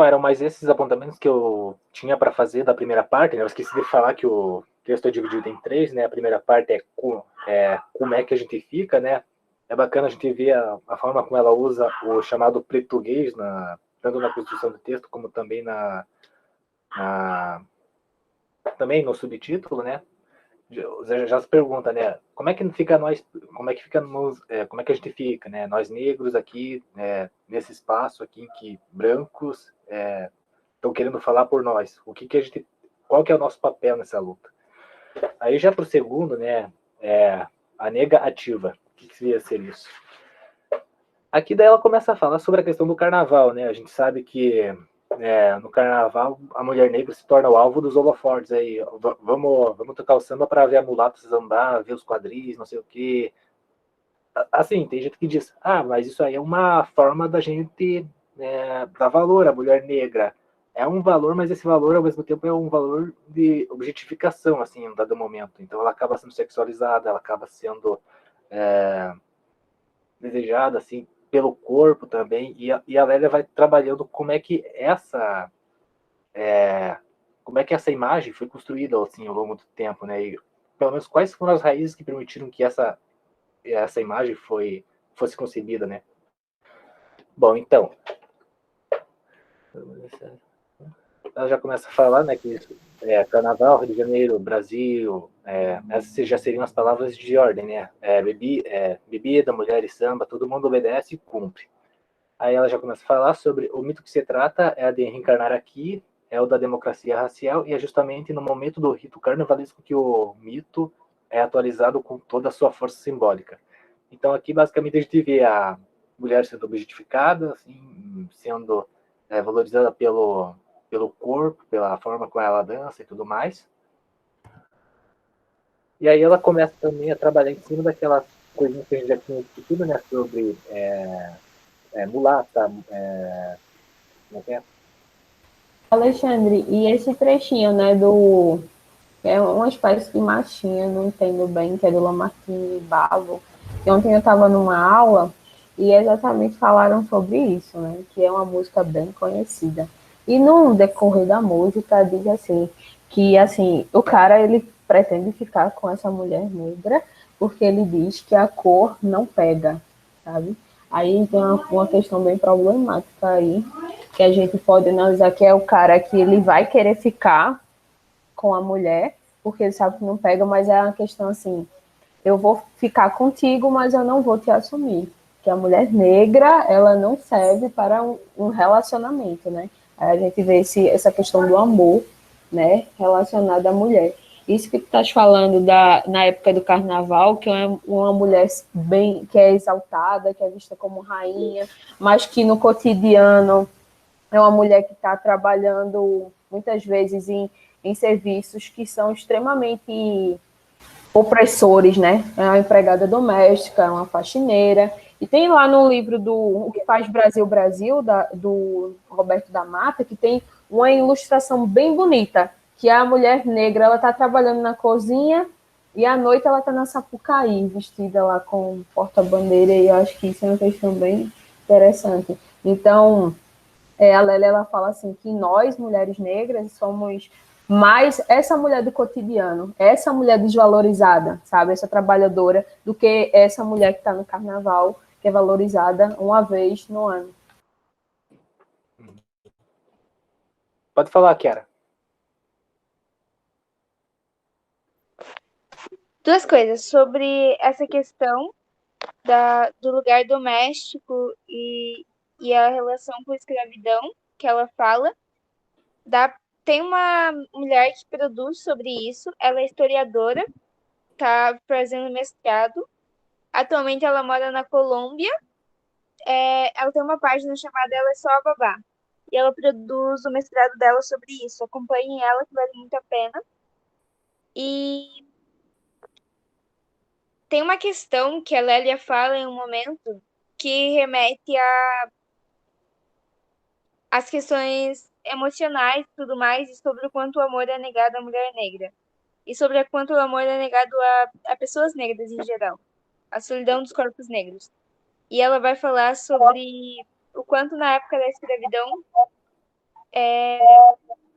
eram mais esses apontamentos que eu tinha para fazer da primeira parte, né? Eu esqueci de falar que o texto é dividido em 3, né? A primeira parte é como é que a gente fica, né? É bacana a gente ver a forma como ela usa o chamado português, tanto na construção do texto, como também também no subtítulo, né? Já se pergunta, né? Como é que fica nós? Como é que a gente fica, né? Nós negros aqui, nesse espaço aqui em que brancos estão querendo falar por nós. Qual que é o nosso papel nessa luta? Aí já para o segundo, né? A nega ativa. O que seria ser isso? Aqui daí ela começa a falar sobre a questão do carnaval, né? A gente sabe que no carnaval a mulher negra se torna o alvo dos holofortes aí. Vamos tocar o samba para ver a mulatas andar, ver os quadris, não sei o quê. Assim, tem gente que diz, mas isso aí é uma forma da gente dar valor à mulher negra. É um valor, mas esse valor ao mesmo tempo é um valor de objetificação, assim, em um dado momento. Então ela acaba sendo sexualizada, ela acaba sendo desejada, assim, pelo corpo também, e a Lélia vai trabalhando como é que essa imagem foi construída, assim, ao longo do tempo, né? E, pelo menos, quais foram as raízes que permitiram que essa imagem fosse concebida, né? Bom, então, ela já começa a falar, né, que Carnaval, Rio de Janeiro, Brasil, essas já seriam as palavras de ordem, né? Bebida, mulher e samba, todo mundo obedece e cumpre. Aí ela já começa a falar sobre o mito que se trata é a de reencarnar aqui, é o da democracia racial, e é justamente no momento do rito carnavalesco que o mito é atualizado com toda a sua força simbólica. Então aqui basicamente a gente vê a mulher sendo objetificada, assim, sendo valorizada pelo corpo, pela forma como ela dança e tudo mais. E aí ela começa também a trabalhar em cima daquelas coisinhas que a gente já tinha discutido, né, sobre mulata, como é? Alexandre, e esse trechinho, né, é uma espécie de marchinha, não entendo bem, que é do Lamartine Bavo, que ontem eu estava numa aula e exatamente falaram sobre isso, né, que é uma música bem conhecida. E no decorrer da música diz assim, que assim, o cara ele pretende ficar com essa mulher negra porque ele diz que a cor não pega, sabe? Aí tem uma questão bem problemática aí, que a gente pode analisar, que é o cara que ele vai querer ficar com a mulher, porque ele sabe que não pega, mas é uma questão assim, eu vou ficar contigo, mas eu não vou te assumir. Que a mulher negra, ela não serve para um relacionamento, né? Aí a gente vê essa questão do amor, né, relacionada à mulher. Isso que tu estás falando na época do carnaval, que é uma mulher bem, que é exaltada, que é vista como rainha, mas que no cotidiano é uma mulher que está trabalhando muitas vezes em serviços que são extremamente opressores, né? É uma empregada doméstica, é uma faxineira. E tem lá no livro do O que faz Brasil, Brasil, do Roberto da Mata, que tem uma ilustração bem bonita, que a mulher negra, ela está trabalhando na cozinha e à noite ela está na Sapucaí, vestida lá com porta-bandeira, e eu acho que isso é uma questão bem interessante. Então, a Lélia, ela fala assim, que nós, mulheres negras, somos mais essa mulher do cotidiano, essa mulher desvalorizada, sabe? Essa trabalhadora, do que essa mulher que está no carnaval, que é valorizada uma vez no ano. Pode falar, Kiara. Duas coisas sobre essa questão do lugar doméstico e a relação com a escravidão que ela fala. Tem uma mulher que produz sobre isso, ela é historiadora, está fazendo mestrado. Atualmente ela mora na Colômbia. Ela tem uma página chamada Ela é Só a Babá. E ela produz o mestrado dela sobre isso. Acompanhem ela, que vale muito a pena. E tem uma questão que a Lélia fala em um momento que remete às questões emocionais e tudo mais, e sobre o quanto o amor é negado à mulher negra. E sobre o quanto o amor é negado a pessoas negras em geral. A solidão dos corpos negros. E ela vai falar sobre o quanto na época da escravidão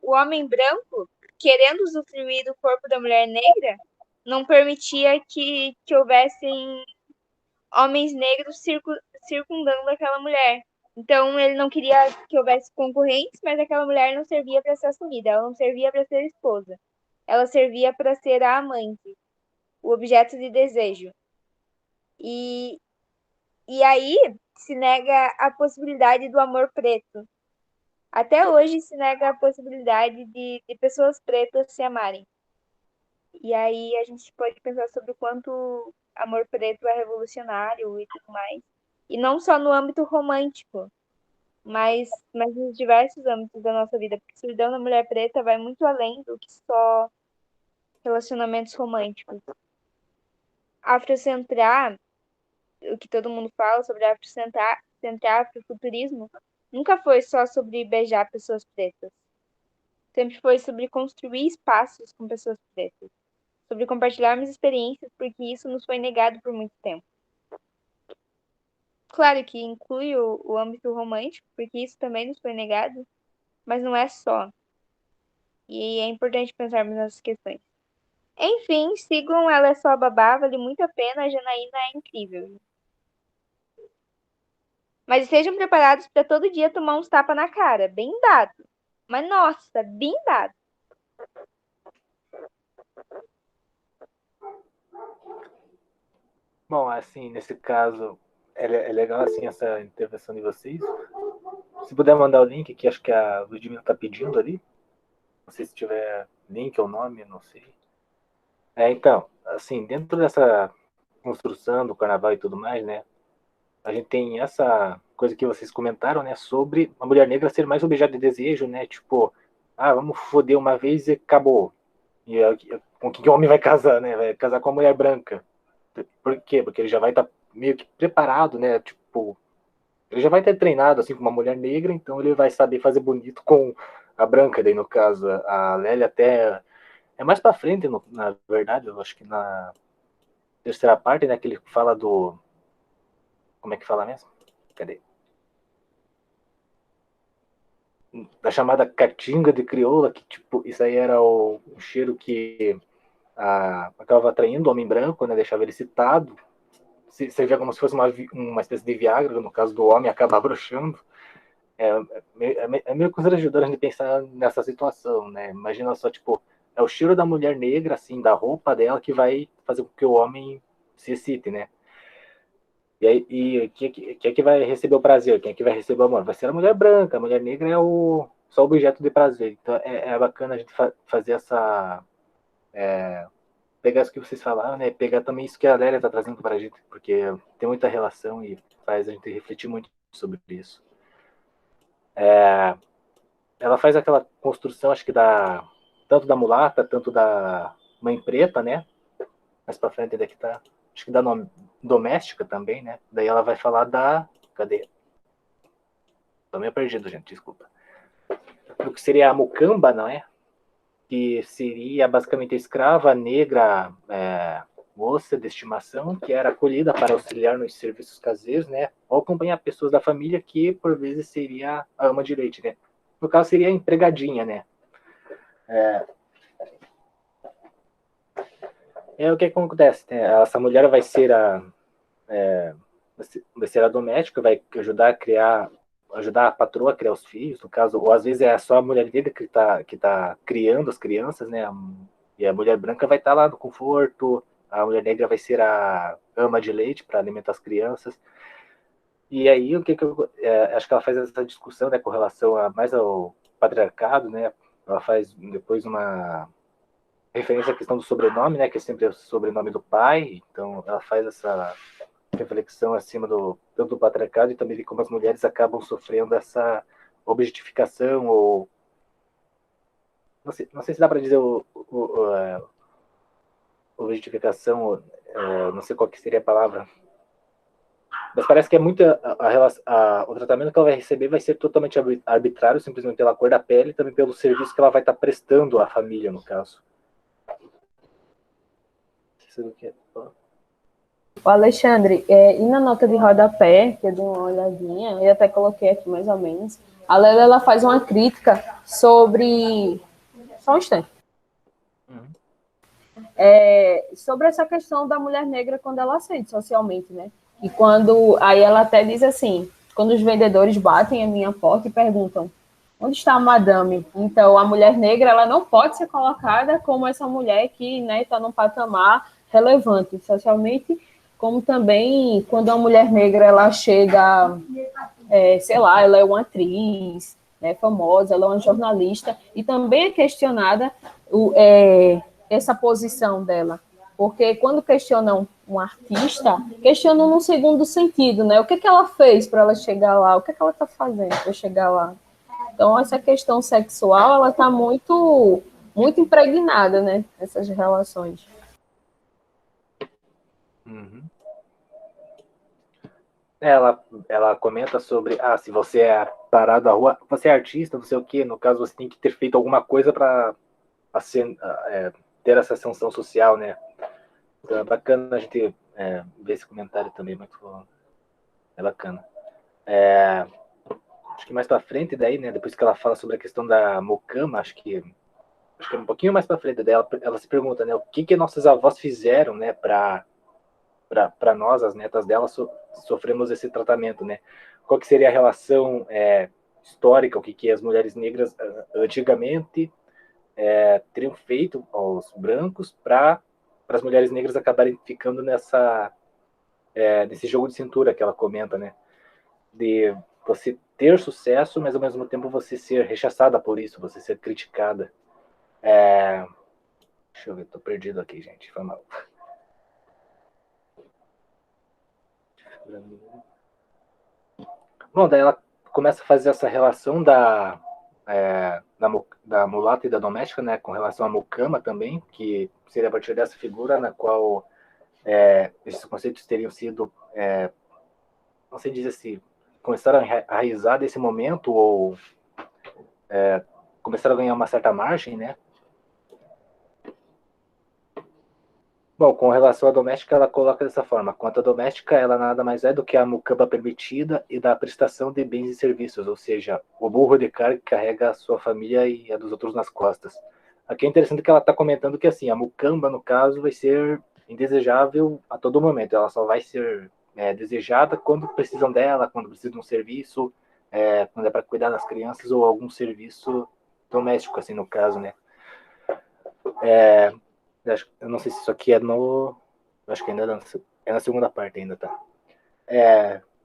o homem branco, querendo usufruir do corpo da mulher negra, não permitia que houvessem homens negros circundando aquela mulher. Então, ele não queria que houvesse concorrentes, mas aquela mulher não servia para ser assumida, ela não servia para ser esposa. Ela servia para ser a amante, o objeto de desejo. E aí se nega a possibilidade do amor preto. Até hoje se nega a possibilidade de pessoas pretas se amarem. E aí a gente pode pensar sobre o quanto amor preto é revolucionário e tudo mais. E não só no âmbito romântico, mas nos diversos âmbitos da nossa vida. Porque a solidão da mulher preta vai muito além do que só relacionamentos românticos. Afrocentrar, o que todo mundo fala sobre afrocentrar, afrofuturismo, nunca foi só sobre beijar pessoas pretas. Sempre foi sobre construir espaços com pessoas pretas. Sobre compartilharmos experiências, porque isso nos foi negado por muito tempo. Claro que inclui o âmbito romântico, porque isso também nos foi negado, mas não é só. E é importante pensarmos nessas questões. Enfim, sigam Ela é Só a Babá, vale muito a pena, a Janaína é incrível. Mas estejam preparados para todo dia tomar uns tapas na cara, bem dado. Mas nossa, bem dado. Bom, assim, nesse caso, é legal assim essa intervenção de vocês. Se puder mandar o link, que acho que a Ludmilla está pedindo ali. Não sei se tiver link ou nome, não sei. Então, assim, dentro dessa construção do carnaval e tudo mais, né? A gente tem essa coisa que vocês comentaram, né? Sobre a mulher negra ser mais objeto de desejo, né? Tipo, vamos foder uma vez e acabou. E com que o homem vai casar, né? Vai casar com a mulher branca. Por quê? Porque ele já vai estar meio que preparado, né? Tipo, ele já vai ter treinado assim com uma mulher negra, então ele vai saber fazer bonito com a branca. Daí, no caso, a Lélia até é mais pra frente, na verdade, eu acho que na terceira parte, né? Que ele fala do. Como é que fala mesmo? Cadê? Da chamada caatinga de crioula, que tipo, isso aí era o cheiro que acabava atraindo o homem branco, né? Deixava ele excitado. Servia como se fosse uma espécie de Viagra, no caso do homem, acaba broxando. É meio constrangedor a gente pensar nessa situação, né? Imagina só, tipo, é o cheiro da mulher negra, assim, da roupa dela, que vai fazer com que o homem se excite, né? E aí, quem é que vai receber o prazer? Quem é que vai receber o amor? Vai ser a mulher branca, a mulher negra é só objeto de prazer. Então é bacana a gente fazer essa. Pegar isso que vocês falaram, né? Pegar também isso que a Lélia está trazendo para a gente, porque tem muita relação e faz a gente refletir muito sobre isso. Ela faz aquela construção, acho que tanto da mulata, tanto da mãe preta, né? Mais para frente daqui tá. Acho que da doméstica também, né? Daí ela vai falar da. Cadê? Tô meio perdido, gente, desculpa. O que seria a mucamba, não é? Que seria basicamente a escrava negra, moça de estimação, que era acolhida para auxiliar nos serviços caseiros, né? Ou acompanhar pessoas da família, que por vezes seria a ama de leite, né? No caso, seria a empregadinha, né? O que acontece, né? Essa mulher vai ser a doméstica, vai ajudar a patroa a criar os filhos, no caso, ou às vezes é só a mulher negra que tá criando as crianças, né? E a mulher branca vai estar lá no conforto, a mulher negra vai ser a ama de leite para alimentar as crianças. E aí, acho que ela faz essa discussão, né, com relação mais ao patriarcado, né? Ela faz depois uma referência à questão do sobrenome, né, que é sempre o sobrenome do pai. Então, ela faz essa reflexão acima tanto do patriarcado e também de como as mulheres acabam sofrendo essa objetificação, ou não sei se dá para dizer objetificação, não sei qual que seria a palavra, mas parece que é muito o tratamento que ela vai receber vai ser totalmente arbitrário, simplesmente pela cor da pele e também pelo serviço que ela vai estar prestando à família, no caso. O Alexandre, e na nota de rodapé, que eu dei uma olhadinha, eu até coloquei aqui mais ou menos, a Lélia, ela faz uma crítica sobre... Só um instante. Sobre essa questão da mulher negra quando ela ascende socialmente, né? E aí ela até diz assim, quando os vendedores batem a minha porta e perguntam, onde está a madame? Então, a mulher negra, ela não pode ser colocada como essa mulher que, né, está num patamar relevante socialmente, como também quando a mulher negra, ela chega, sei lá, ela é uma atriz, né, famosa, ela é uma jornalista, e também é questionada essa posição dela. Porque quando questionam um artista, questionam num segundo sentido, né? O que ela fez para ela chegar lá? O que ela está fazendo para chegar lá? Então, essa questão sexual, ela está muito, muito impregnada, né? Nessas relações. Uhum. Ela comenta sobre, se você é parado na rua, você é artista, não sei o quê, no caso, você tem que ter feito alguma coisa para ter essa ascensão social, né? Então é bacana a gente ver esse comentário também, muito bacana. Acho que mais para frente daí, né, depois que ela fala sobre a questão da mucama, acho que é um pouquinho mais para frente dela, ela se pergunta, né, o que nossas avós fizeram, né, para nós, as netas dela, sofremos esse tratamento, né? Qual que seria a relação histórica, o que as mulheres negras antigamente teriam feito aos brancos para as mulheres negras acabarem ficando nesse jogo de cintura que ela comenta, né? De você ter sucesso, mas ao mesmo tempo você ser rechaçada por isso, você ser criticada. Deixa eu ver, tô perdido aqui, gente. Foi mal. Bom, daí ela começa a fazer essa relação da mulata e da doméstica, né, com relação à mucama também, que seria a partir dessa figura na qual esses conceitos teriam sido, não sei dizer se começaram a enraizar desse momento ou começaram a ganhar uma certa margem, né? Bom, com relação à doméstica, ela coloca dessa forma. Quanto à doméstica, ela nada mais é do que a mucama permitida e da prestação de bens e serviços, ou seja, o burro de carga que carrega a sua família e a dos outros nas costas. Aqui é interessante que ela está comentando que assim, a mucama, no caso, vai ser indesejável a todo momento. Ela só vai ser desejada quando precisam dela, quando precisam de um serviço, quando é para cuidar das crianças ou algum serviço doméstico, assim, no caso, né? Eu não sei se isso aqui é no... Acho que ainda é na segunda parte ainda, tá?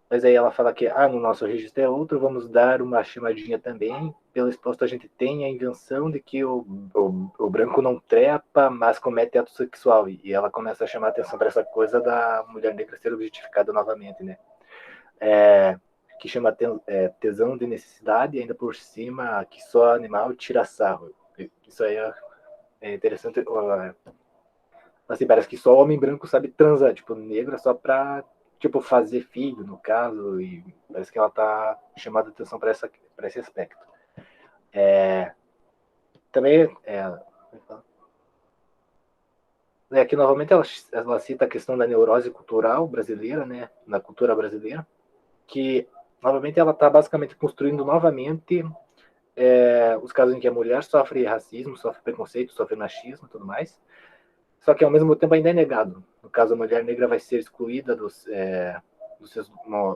Mas aí ela fala que no nosso registro é outro, vamos dar uma chamadinha também. Pelo exposto, a gente tem a invenção de que o branco não trepa, mas comete ato sexual. E ela começa a chamar a atenção para essa coisa da mulher negra ser objetificada novamente, né? Que chama tesão de necessidade, e ainda por cima, que só animal tira sarro. Isso aí é interessante. Assim, parece que só homem branco sabe transar, tipo, negro é só pra, tipo, fazer filho, no caso, e parece que ela tá chamando a atenção para esse aspecto. Também, aqui novamente ela cita a questão da neurose cultural brasileira, né, na cultura brasileira, que novamente ela está basicamente construindo novamente os casos em que a mulher sofre racismo, sofre preconceito, sofre machismo e tudo mais, só que ao mesmo tempo ainda é negado. No caso, a mulher negra vai ser excluída dos seus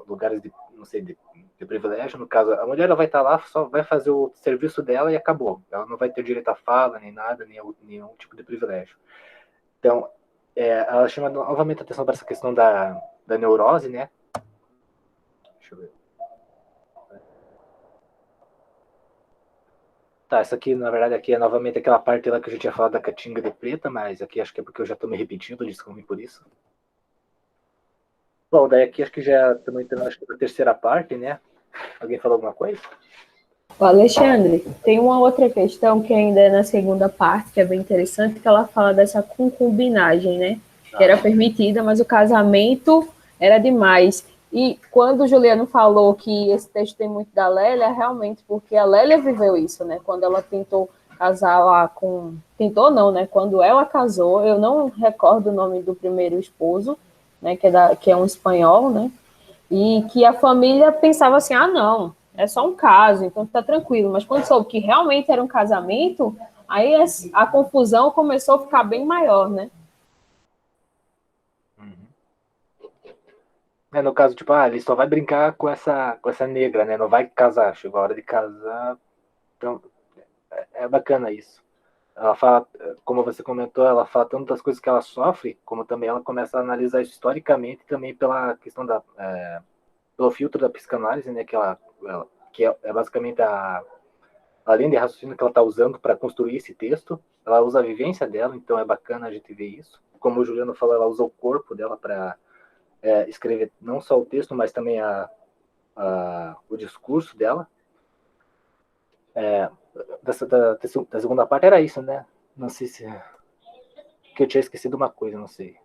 lugares de, não sei, de privilégio. No caso, a mulher ela vai estar lá, só vai fazer o serviço dela e acabou. Ela não vai ter direito à fala, nem nada, nenhum tipo de privilégio. Então, ela chama novamente a atenção para essa questão da neurose, né? Deixa eu ver. Tá, essa aqui, na verdade, aqui é novamente aquela parte lá que eu já tinha falado da Caatinga de Preta, mas aqui acho que é porque eu já estou me repetindo, desculpe por isso. Bom, daí aqui acho que já estamos entrando na terceira parte, né? Alguém falou alguma coisa? O Alexandre, tem uma outra questão que ainda é na segunda parte, que é bem interessante, que ela fala dessa concubinagem, né? Que era permitida, mas o casamento era demais. E quando o Juliano falou que esse texto tem muito da Lélia, realmente, porque a Lélia viveu isso, né? Quando ela tentou casar lá com... Tentou não, né? Quando ela casou, eu não recordo o nome do primeiro esposo, né? Que é um espanhol, né? E que a família pensava assim, não, é só um caso, então tá tranquilo. Mas quando soube que realmente era um casamento, aí a confusão começou a ficar bem maior, né? No caso, tipo, ele só vai brincar com essa negra, né? Não vai casar. Chegou a hora de casar. Então, é bacana isso. Ela fala, como você comentou, ela fala tanto das coisas que ela sofre, como também ela começa a analisar isso historicamente, também pela questão pelo filtro da psicanálise, né? Que é basicamente a linha de raciocínio que ela está usando para construir esse texto. Ela usa a vivência dela, então é bacana a gente ver isso. Como o Juliano falou, ela usa o corpo dela para escrever não só o texto, mas também o discurso dela. Da segunda parte era isso, né? Não sei se... que eu tinha esquecido uma coisa, não sei.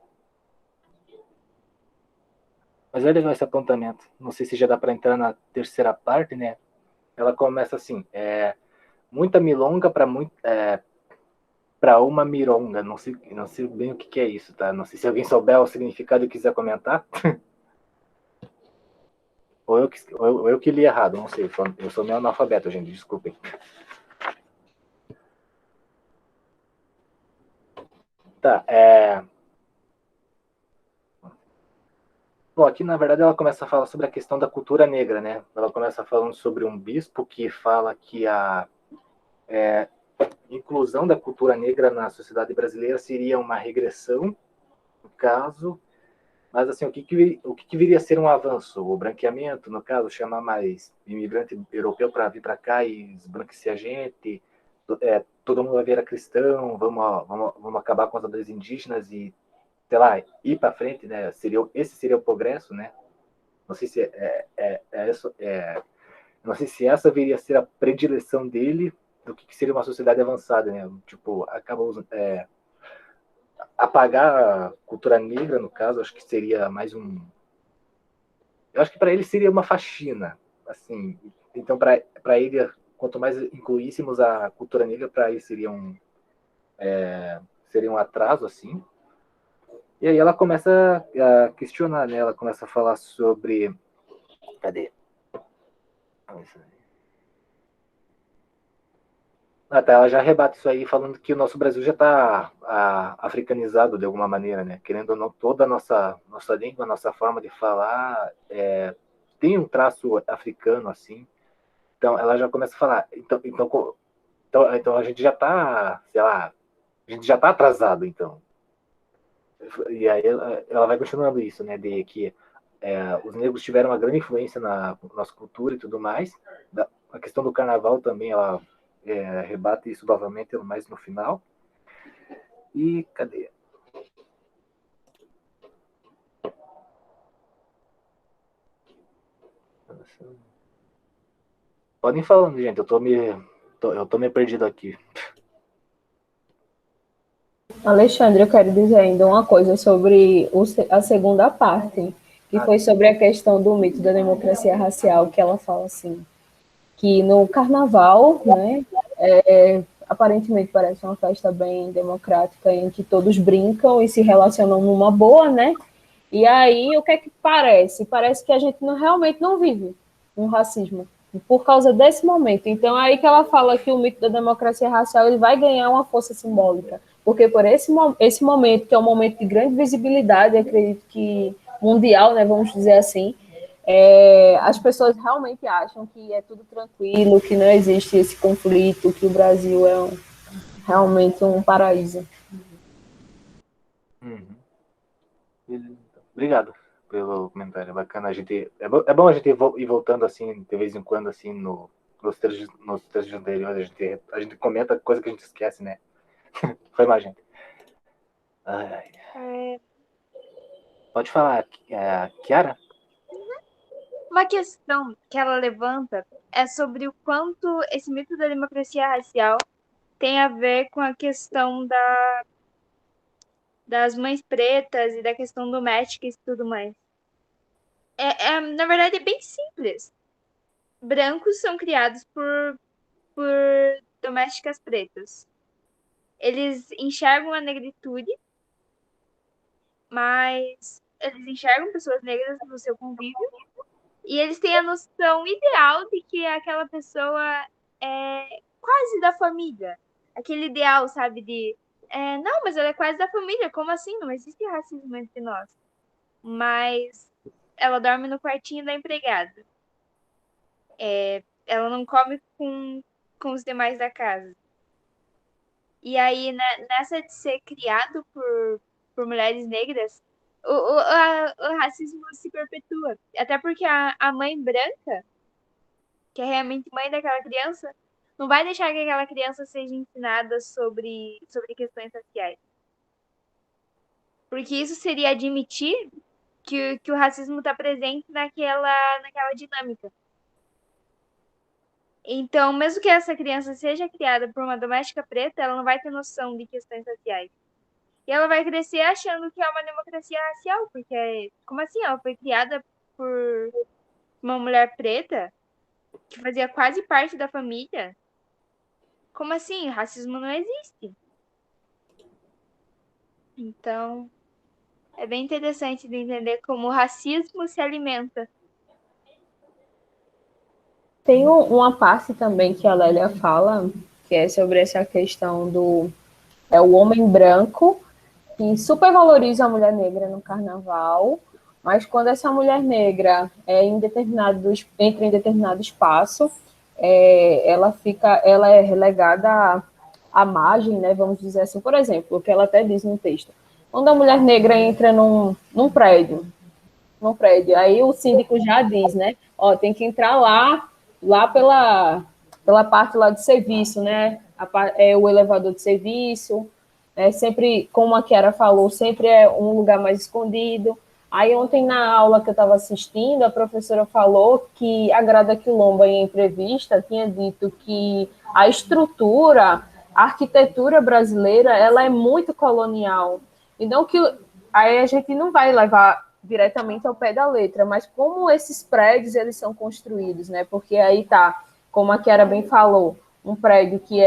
Mas é legal esse apontamento. Não sei se já dá para entrar na terceira parte, né? Ela começa assim, muita milonga para uma mironga. Não sei bem o que é isso, tá? Não sei se alguém souber o significado e quiser comentar. Ou eu que li errado, não sei. Eu sou meio analfabeto, gente, desculpem. Tá, Bom, aqui na verdade ela começa a falar sobre a questão da cultura negra, né? Ela começa falando sobre um bispo que fala que a inclusão da cultura negra na sociedade brasileira seria uma regressão, no caso, mas assim, o que viria a ser um avanço? O branqueamento, no caso, chamar mais imigrante europeu para vir para cá e esbranquecer a gente, todo mundo vai virar cristão, vamos acabar com as aldeias indígenas e, sei lá, ir para frente, né? Esse seria o progresso, né? Não sei se não sei se essa viria a ser a predileção dele do que seria uma sociedade avançada, né? Tipo, apagar a cultura negra, no caso, acho que seria mais um... Eu acho que para ele seria uma faxina, assim. Então, para ele, quanto mais incluíssemos a cultura negra, para ele seria um atraso, assim. E aí ela começa a questionar, né? Ela começa a falar sobre... Cadê? Tá, ela já rebate isso aí, falando que o nosso Brasil já está africanizado de alguma maneira, né? Querendo ou não, toda a nossa língua, a nossa forma de falar tem um traço africano, assim. Então, ela já começa a falar. Então a gente já está, sei lá, A gente já está atrasado, então. E aí ela vai continuando isso, né, de que os negros tiveram uma grande influência na nossa cultura e tudo mais. A questão do carnaval também, ela rebate isso novamente, mais no final. E cadê? Podem ir falando, gente, eu tô meio perdido aqui. Alexandre, eu quero dizer ainda uma coisa sobre a segunda parte, que foi sobre a questão do mito da democracia racial, que ela fala assim, que no carnaval, né, aparentemente parece uma festa bem democrática, em que todos brincam e se relacionam numa boa, né? E aí, o que é que parece? Parece que a gente realmente não vive um racismo, por causa desse momento. Então, é aí que ela fala que o mito da democracia racial ele vai ganhar uma força simbólica, porque por esse momento, que é um momento de grande visibilidade, acredito que mundial, né, vamos dizer assim, as pessoas realmente acham que é tudo tranquilo, que não existe esse conflito, que o Brasil é realmente um paraíso. Obrigado pelo comentário, bacana. É bom a gente ir voltando assim, de vez em quando, assim, nos trechos anteriores, a gente comenta coisa que a gente esquece, né? Foi mais, gente. Pode falar, Kiara? Uma questão que ela levanta é sobre o quanto esse mito da democracia racial tem a ver com a questão das mães pretas e da questão doméstica e tudo mais. Na verdade, é bem simples. Brancos são criados por domésticas pretas. Eles enxergam a negritude, mas eles enxergam pessoas negras no seu convívio e eles têm a noção ideal de que aquela pessoa é quase da família. Aquele ideal, sabe, não, mas ela é quase da família, como assim? Não existe racismo entre nós. Mas ela dorme no quartinho da empregada. Ela não come com os demais da casa. E aí, nessa de ser criado por mulheres negras, o racismo se perpetua. Até porque a mãe branca, que é realmente mãe daquela criança, não vai deixar que aquela criança seja ensinada sobre questões raciais. Porque isso seria admitir que o racismo está presente naquela dinâmica. Então, mesmo que essa criança seja criada por uma doméstica preta, ela não vai ter noção de questões raciais. E ela vai crescer achando que é uma democracia racial, porque, como assim? Ela foi criada por uma mulher preta que fazia quase parte da família? Como assim? Racismo não existe. Então, é bem interessante de entender como o racismo se alimenta. Tem uma parte também que a Lélia fala, que é sobre essa questão do o homem branco, que supervaloriza a mulher negra no carnaval, mas quando essa mulher negra entra em determinado espaço, ela é relegada à margem, né, vamos dizer assim, por exemplo, o que ela até diz no texto. Quando a mulher negra entra num prédio, aí o síndico já diz, né, tem que entrar lá pela parte lá de serviço, né, o elevador de serviço, sempre, como a Kiara falou, sempre é um lugar mais escondido. Aí ontem na aula que eu estava assistindo, a professora falou que a Grada Quilomba, em entrevista, tinha dito que a arquitetura brasileira, ela é muito colonial. Então, aí a gente não vai levar diretamente ao pé da letra, mas como esses prédios eles são construídos, né? Porque aí tá, como a Kiara bem falou, um prédio que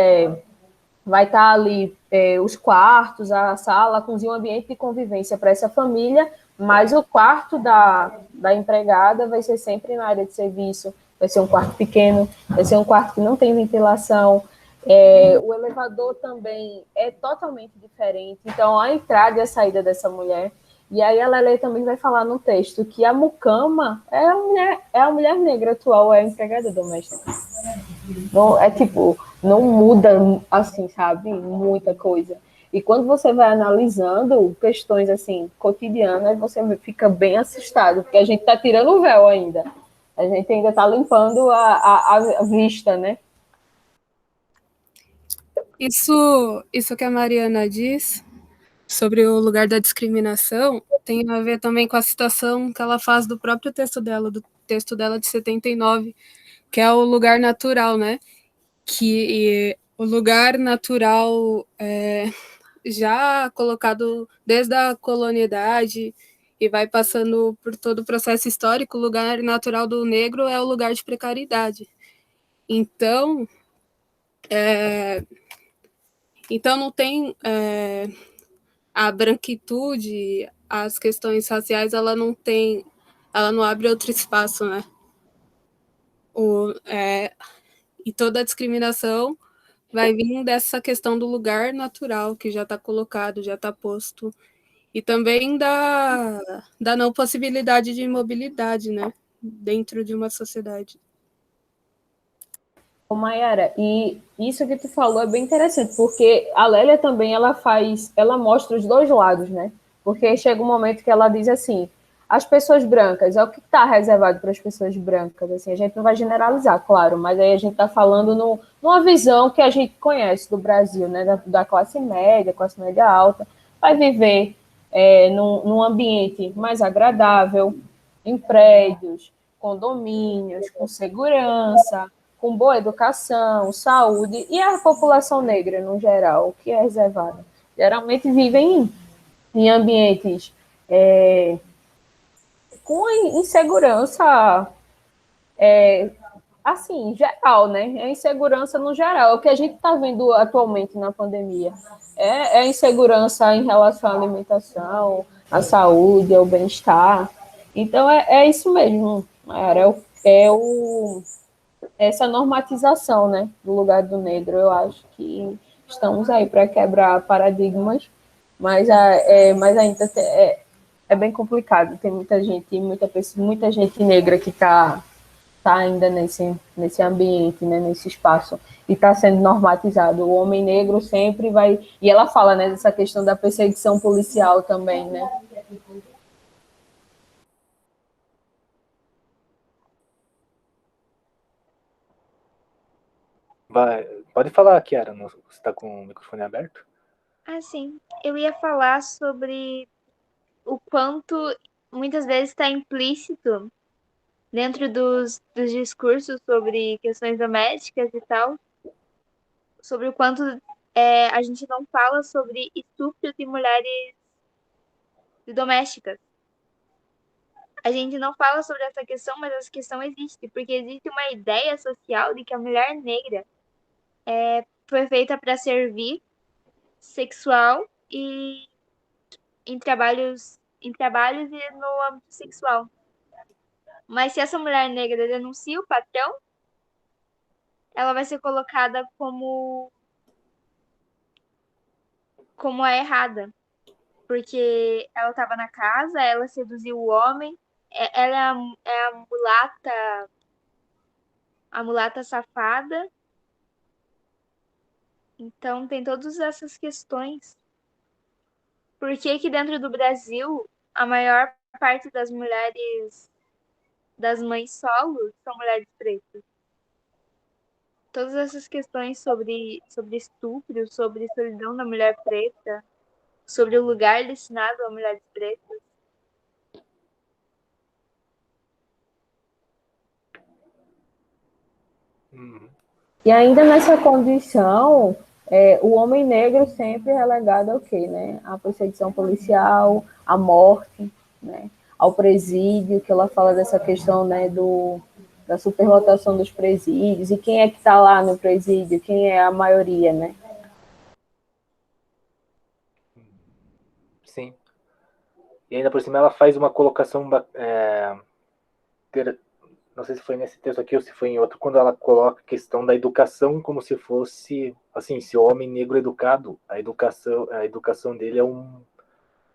vai estar ali os quartos, a sala, a cozinha, um ambiente de convivência para essa família, mas o quarto da empregada vai ser sempre na área de serviço, vai ser um quarto pequeno, vai ser um quarto que não tem ventilação, o elevador também é totalmente diferente, então a entrada e a saída dessa mulher. E aí a Lele também vai falar no texto que a mucama é a mulher negra atual, é a empregada doméstica. Não, não muda, assim, sabe, muita coisa. E quando você vai analisando questões assim cotidianas, você fica bem assustado, porque a gente está tirando o véu ainda. A gente ainda está limpando a vista, né? Isso que a Mariana diz sobre o lugar da discriminação tem a ver também com a citação que ela faz do próprio texto dela, do texto dela de 79, que é o lugar natural, né? Que o lugar natural já colocado desde a colonialidade e vai passando por todo o processo histórico, o lugar natural do negro é o lugar de precariedade. Então, não tem a branquitude, as questões raciais, ela não abre outro espaço, né? E toda a discriminação vai vir dessa questão do lugar natural que já está colocado, já está posto. E também da não possibilidade de mobilidade, né? Dentro de uma sociedade. Ô, Mayara, e isso que tu falou é bem interessante, porque a Lélia também ela mostra os dois lados, né? Porque chega um momento que ela diz assim, as pessoas brancas, é o que está reservado para as pessoas brancas, assim, a gente não vai generalizar, claro, mas aí a gente está falando numa visão que a gente conhece do Brasil, né? Da classe média alta, vai viver num ambiente mais agradável, em prédios, condomínios, com segurança, com boa educação, saúde, e a população negra, no geral, o que é reservada? Geralmente vivem em ambientes com insegurança, assim, geral, né? É insegurança no geral. É o que a gente está vendo atualmente na pandemia. É insegurança em relação à alimentação, à saúde, ao bem-estar. Então, é isso mesmo, Mayara. Essa normatização, né, do lugar do negro. Eu acho que estamos aí para quebrar paradigmas, mas ainda é bem complicado. Tem muita gente negra que está ainda nesse ambiente, né, nesse espaço, e está sendo normatizado. O homem negro sempre vai... E ela fala, né, dessa questão da perseguição policial também, né? Pode falar, Kiara, você está com o microfone aberto? Sim. Eu ia falar sobre o quanto muitas vezes está implícito dentro dos discursos sobre questões domésticas e tal, sobre o quanto a gente não fala sobre estupro de mulheres domésticas. A gente não fala sobre essa questão, mas essa questão existe, porque existe uma ideia social de que a mulher negra foi feita para servir sexual e em trabalhos e no âmbito sexual. Mas se essa mulher negra denuncia o patrão, ela vai ser colocada como a errada, porque ela estava na casa, ela seduziu o homem, ela é a mulata safada. Então tem todas essas questões. Por que que dentro do Brasil a maior parte das mulheres, das mães solos, são mulheres pretas? Todas essas questões sobre estupro, sobre solidão da mulher preta, sobre o lugar destinado a mulheres pretas. E ainda nessa condição, o homem negro sempre relegado ao quê, né? À perseguição policial, à morte, né? Ao presídio, que ela fala dessa questão, né, da superlotação dos presídios, e quem é que está lá no presídio, quem é a maioria, né? Sim. E ainda por cima ela faz uma colocação, não sei se foi nesse texto aqui ou se foi em outro, quando ela coloca a questão da educação como se fosse, assim, se o homem negro educado, a educação dele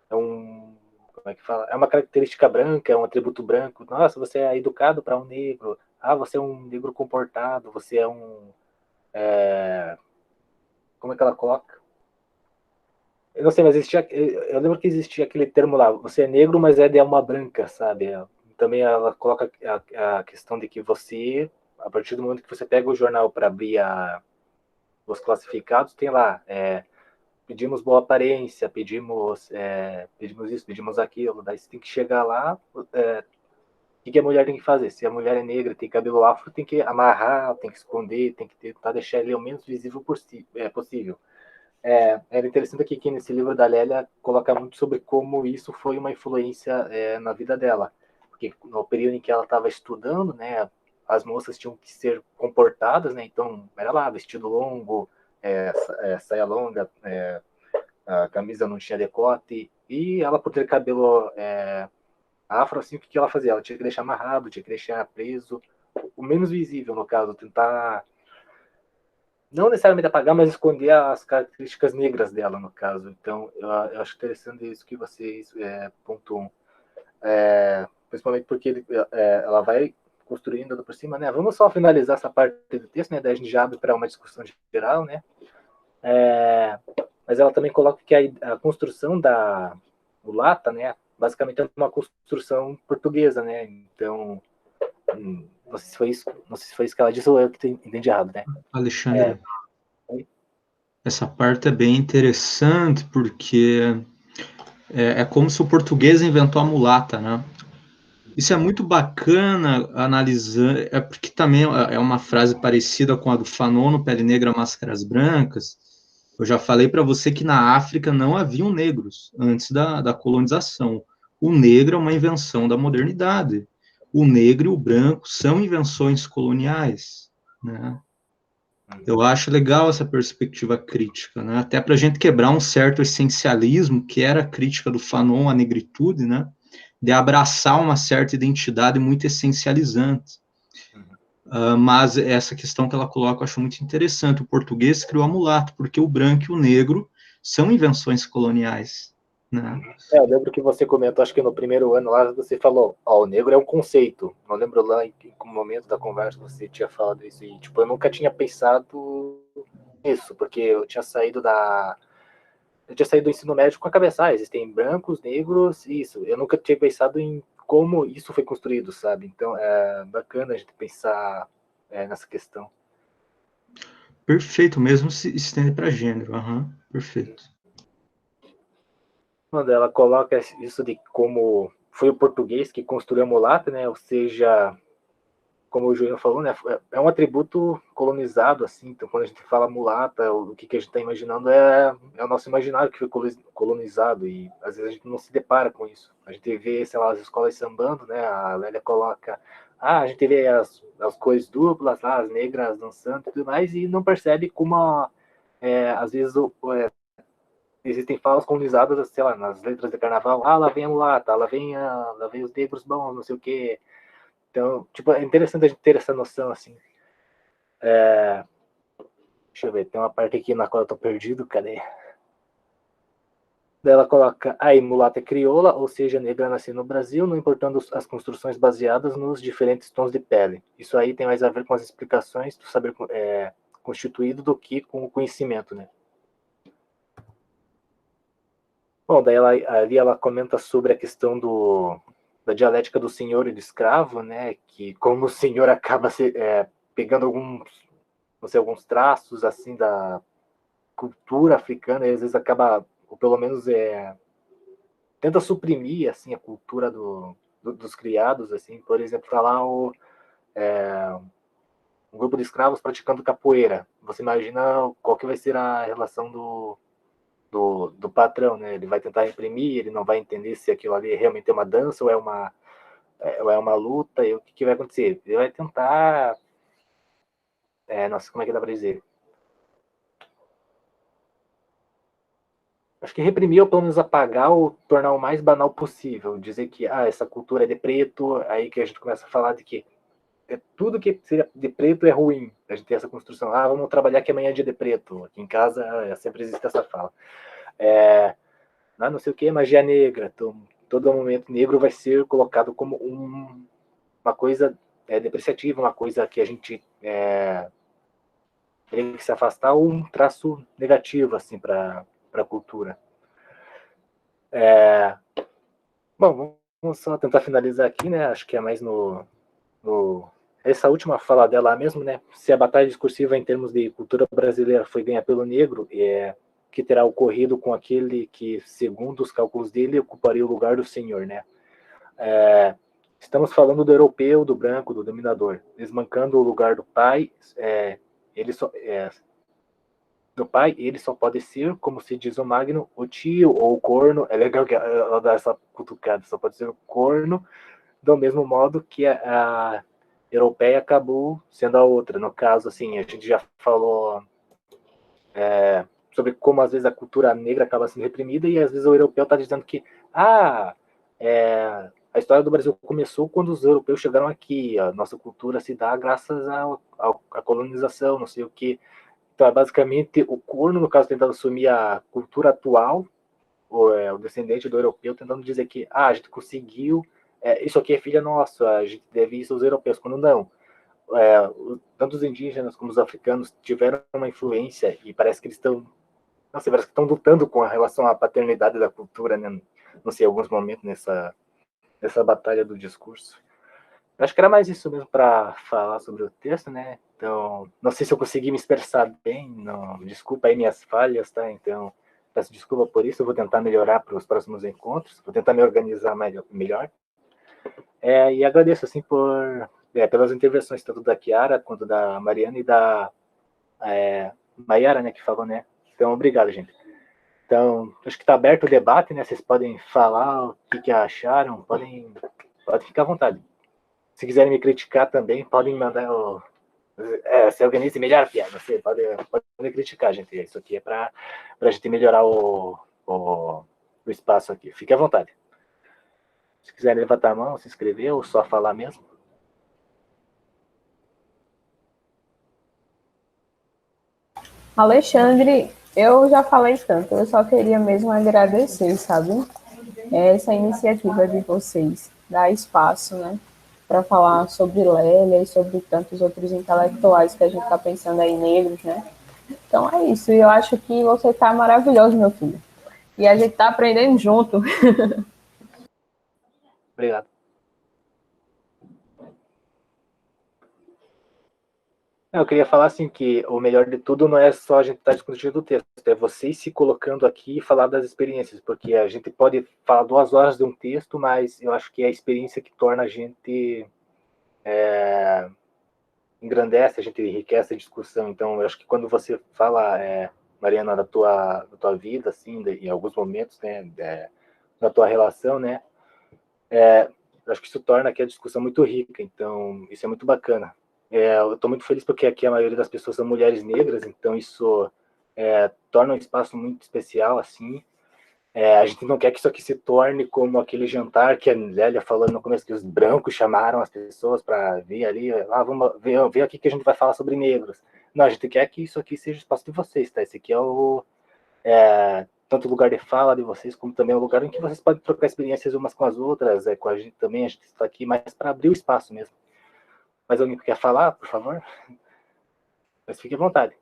como é que fala? É uma característica branca, é um atributo branco. Nossa, você é educado para um negro. Ah, você é um negro comportado, como é que ela coloca? Eu não sei, mas eu lembro que existia aquele termo lá, você é negro, mas é de alma branca, sabe? Também ela coloca a questão de que você, a partir do momento que você pega o jornal para abrir os classificados, tem lá, pedimos boa aparência, pedimos isso, pedimos aquilo, daí você tem que chegar lá, o que a mulher tem que fazer? Se a mulher é negra, tem cabelo afro, tem que amarrar, tem que esconder, tem que tentar deixar ele o menos visível possível. Era interessante que nesse livro da Lélia coloca muito sobre como isso foi uma influência na vida dela, porque no período em que ela estava estudando, né, as moças tinham que ser comportadas, né, então era lá, vestido longo, saia longa, a camisa não tinha decote, e ela por ter cabelo afro, assim, o que ela fazia? Ela tinha que deixar amarrado, tinha que deixar preso, o menos visível, no caso, tentar não necessariamente apagar, mas esconder as características negras dela, no caso. Então, eu acho interessante isso que vocês pontuam. Principalmente porque ela vai construindo por cima, né? Vamos só finalizar essa parte do texto, né? Daí a gente já abre para uma discussão geral, né? Mas ela também coloca que a construção da mulata, né? Basicamente é uma construção portuguesa, né? Então, não sei se foi isso que ela disse ou eu que entendi errado, né? Alexandre, essa parte é bem interessante porque é como se o português inventou a mulata, né? Isso é muito bacana analisar, porque também é uma frase parecida com a do Fanon no Pele Negra, Máscaras Brancas. Eu já falei para você que na África não haviam negros antes da colonização. O negro é uma invenção da modernidade. O negro e o branco são invenções coloniais, né? Eu acho legal essa perspectiva crítica, né? Até para a gente quebrar um certo essencialismo, que era a crítica do Fanon à negritude, né? De abraçar uma certa identidade muito essencializante. Mas essa questão que ela coloca eu acho muito interessante. O português criou a mulata, porque o branco e o negro são invenções coloniais, né? Eu lembro que você comentou, acho que no primeiro ano lá, você falou, o negro é um conceito. Não lembro lá em que momento da conversa você tinha falado isso. E, tipo, eu nunca tinha pensado nisso, porque eu tinha saído do ensino médio com a cabeça, existem brancos, negros, isso. Eu nunca tinha pensado em como isso foi construído, sabe? Então, é bacana a gente pensar nessa questão. Perfeito, mesmo se estende para gênero. Perfeito. Quando ela coloca isso de como foi o português que construiu a mulata, né? Ou seja, como o Juliano falou, né? É um atributo colonizado, assim. Então, quando a gente fala mulata, o que a gente está imaginando é o nosso imaginário que foi colonizado e às vezes a gente não se depara com isso. A gente vê, sei lá, as escolas sambando, né? A Lélia coloca, a gente vê as cores duplas, lá, as negras dançando e tudo mais e não percebe como, às vezes, existem falas colonizadas, sei lá, nas letras de carnaval, lá vem a mulata, lá vem os negros bons, não sei o quê. Então, tipo, é interessante a gente ter essa noção, assim. Deixa eu ver, tem uma parte aqui na qual eu tô perdido, cadê? Daí ela coloca, mulata é crioula, ou seja, negra nascida no Brasil, não importando as construções baseadas nos diferentes tons de pele. Isso aí tem mais a ver com as explicações do saber constituído do que com o conhecimento, né? Bom, daí ali ela comenta sobre a questão da dialética do senhor e do escravo, né? Que como o senhor acaba pegando alguns traços assim da cultura africana, e às vezes acaba, ou pelo menos tenta suprimir assim a cultura dos criados, assim. Por exemplo, tá lá um grupo de escravos praticando capoeira. Você imagina qual que vai ser a relação do patrão, né? Ele vai tentar reprimir, ele não vai entender se aquilo ali realmente é uma dança ou é uma luta, e o que vai acontecer? Ele vai tentar, nossa, como é que dá para dizer? Acho que reprimir ou pelo menos apagar ou tornar o mais banal possível, dizer que essa cultura é de preto, aí que a gente começa a falar de que tudo que seja de preto é ruim. A gente tem essa construção, vamos trabalhar que amanhã é dia de preto. Aqui em casa sempre existe essa fala. Não sei o que, magia negra. Então, todo momento negro vai ser colocado como uma coisa depreciativa, uma coisa que a gente tem que se afastar, ou um traço negativo assim para a cultura. Bom, vamos só tentar finalizar aqui, né? Acho que é mais essa última fala dela mesmo, né? Se a batalha discursiva em termos de cultura brasileira foi ganha pelo negro, que terá ocorrido com aquele que, segundo os cálculos dele, ocuparia o lugar do senhor, né? Estamos falando do europeu, do branco, do dominador, desmancando o lugar do pai. Do pai, ele só pode ser, como se diz o Magno, o tio ou o corno. É legal que ela dá essa cutucada, só pode ser o corno, do mesmo modo que a europeia acabou sendo a outra. No caso, assim, a gente já falou sobre como às vezes a cultura negra acaba sendo reprimida e às vezes o europeu está dizendo que a história do Brasil começou quando os europeus chegaram aqui, a nossa cultura se dá graças à colonização, não sei o que. Então, é basicamente o corno, no caso, tentando assumir a cultura atual, o descendente do europeu, tentando dizer que a gente conseguiu, isso aqui é filha nossa, a gente deve isso aos europeus, quando não. Tanto os indígenas como os africanos tiveram uma influência e parece que eles estão, não sei, parece que estão lutando com a relação à paternidade da cultura, né? Não sei, em alguns momentos nessa batalha do discurso. Acho que era mais isso mesmo para falar sobre o texto, né? Então, não sei se eu consegui me expressar bem, não, desculpa aí minhas falhas, tá? Então, peço desculpa por isso, eu vou tentar melhorar para os próximos encontros, vou tentar me organizar melhor. E agradeço, assim, pelas intervenções, tanto da Chiara, quanto da Mariana e da Mayara, né, que falou, né? Então, obrigado, gente. Então, acho que está aberto o debate, né? Vocês podem falar o que acharam, podem ficar à vontade. Se quiserem me criticar também, podem mandar se organize melhor, piada. Você pode me criticar, gente. Isso aqui é para a gente melhorar o espaço aqui. Fique à vontade. Se quiserem levantar a mão, se inscrever ou só falar mesmo. Alexandre, eu já falei tanto, eu só queria mesmo agradecer, sabe? Essa iniciativa de vocês, dar espaço, né? Para falar sobre Lélia e sobre tantos outros intelectuais que a gente está pensando aí, negros, né? Então é isso, e eu acho que você está maravilhoso, meu filho. E a gente está aprendendo junto. Obrigado. Eu queria falar assim que o melhor de tudo não é só a gente estar discutindo o texto, é vocês se colocando aqui e falar das experiências, porque a gente pode falar 2 horas de um texto, mas eu acho que é a experiência que torna a gente engrandece, a gente enriquece a discussão. Então, eu acho que quando você fala, Mariana, da tua vida, assim, em alguns momentos, né, da tua relação, né, eu acho que isso torna aqui a discussão muito rica. Então, isso é muito bacana. Eu estou muito feliz porque aqui a maioria das pessoas são mulheres negras, então isso torna um espaço muito especial, assim. A gente não quer que isso aqui se torne como aquele jantar que a Lélia falou no começo, que os brancos chamaram as pessoas para vir ali, vamos ver aqui que a gente vai falar sobre negros. Não, a gente quer que isso aqui seja o espaço de vocês, tá? Esse aqui é tanto o lugar de fala de vocês, como também o lugar em que vocês podem trocar experiências umas com as outras, com a gente também, a gente está aqui mais para abrir o espaço mesmo. Mais alguém que quer falar, por favor? Mas fique à vontade.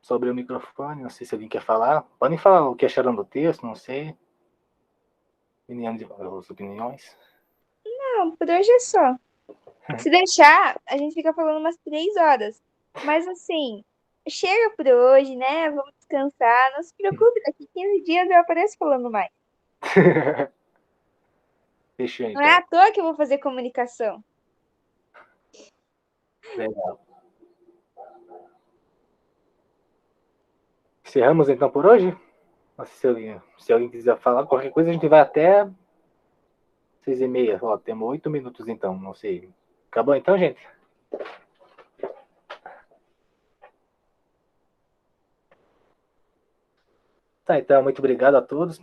Sobre o microfone, não sei se alguém quer falar. Podem falar o que acharam do texto, não sei. Opiniões. Não, por hoje é só. Se deixar, a gente fica falando umas 3 horas. Mas assim, chega por hoje, né? Vamos descansar. Não se preocupe, daqui 15 dias eu apareço falando mais. Fechou, então. Não é à toa que eu vou fazer comunicação. Legal. Encerramos então por hoje? Se alguém quiser falar qualquer coisa, a gente vai até 6h30. Ó, temos 8 minutos então, não sei. Acabou então, gente? Tá, então, muito obrigado a todos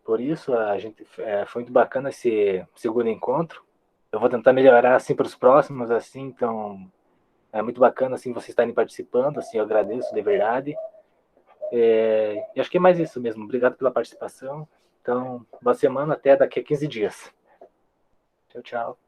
por isso. A gente, foi muito bacana esse segundo encontro. Eu vou tentar melhorar assim para os próximos, assim, então é muito bacana assim vocês estarem participando, assim, eu agradeço de verdade. E acho que é mais isso mesmo. Obrigado pela participação. Então, boa semana, até daqui a 15 dias. Tchau, tchau.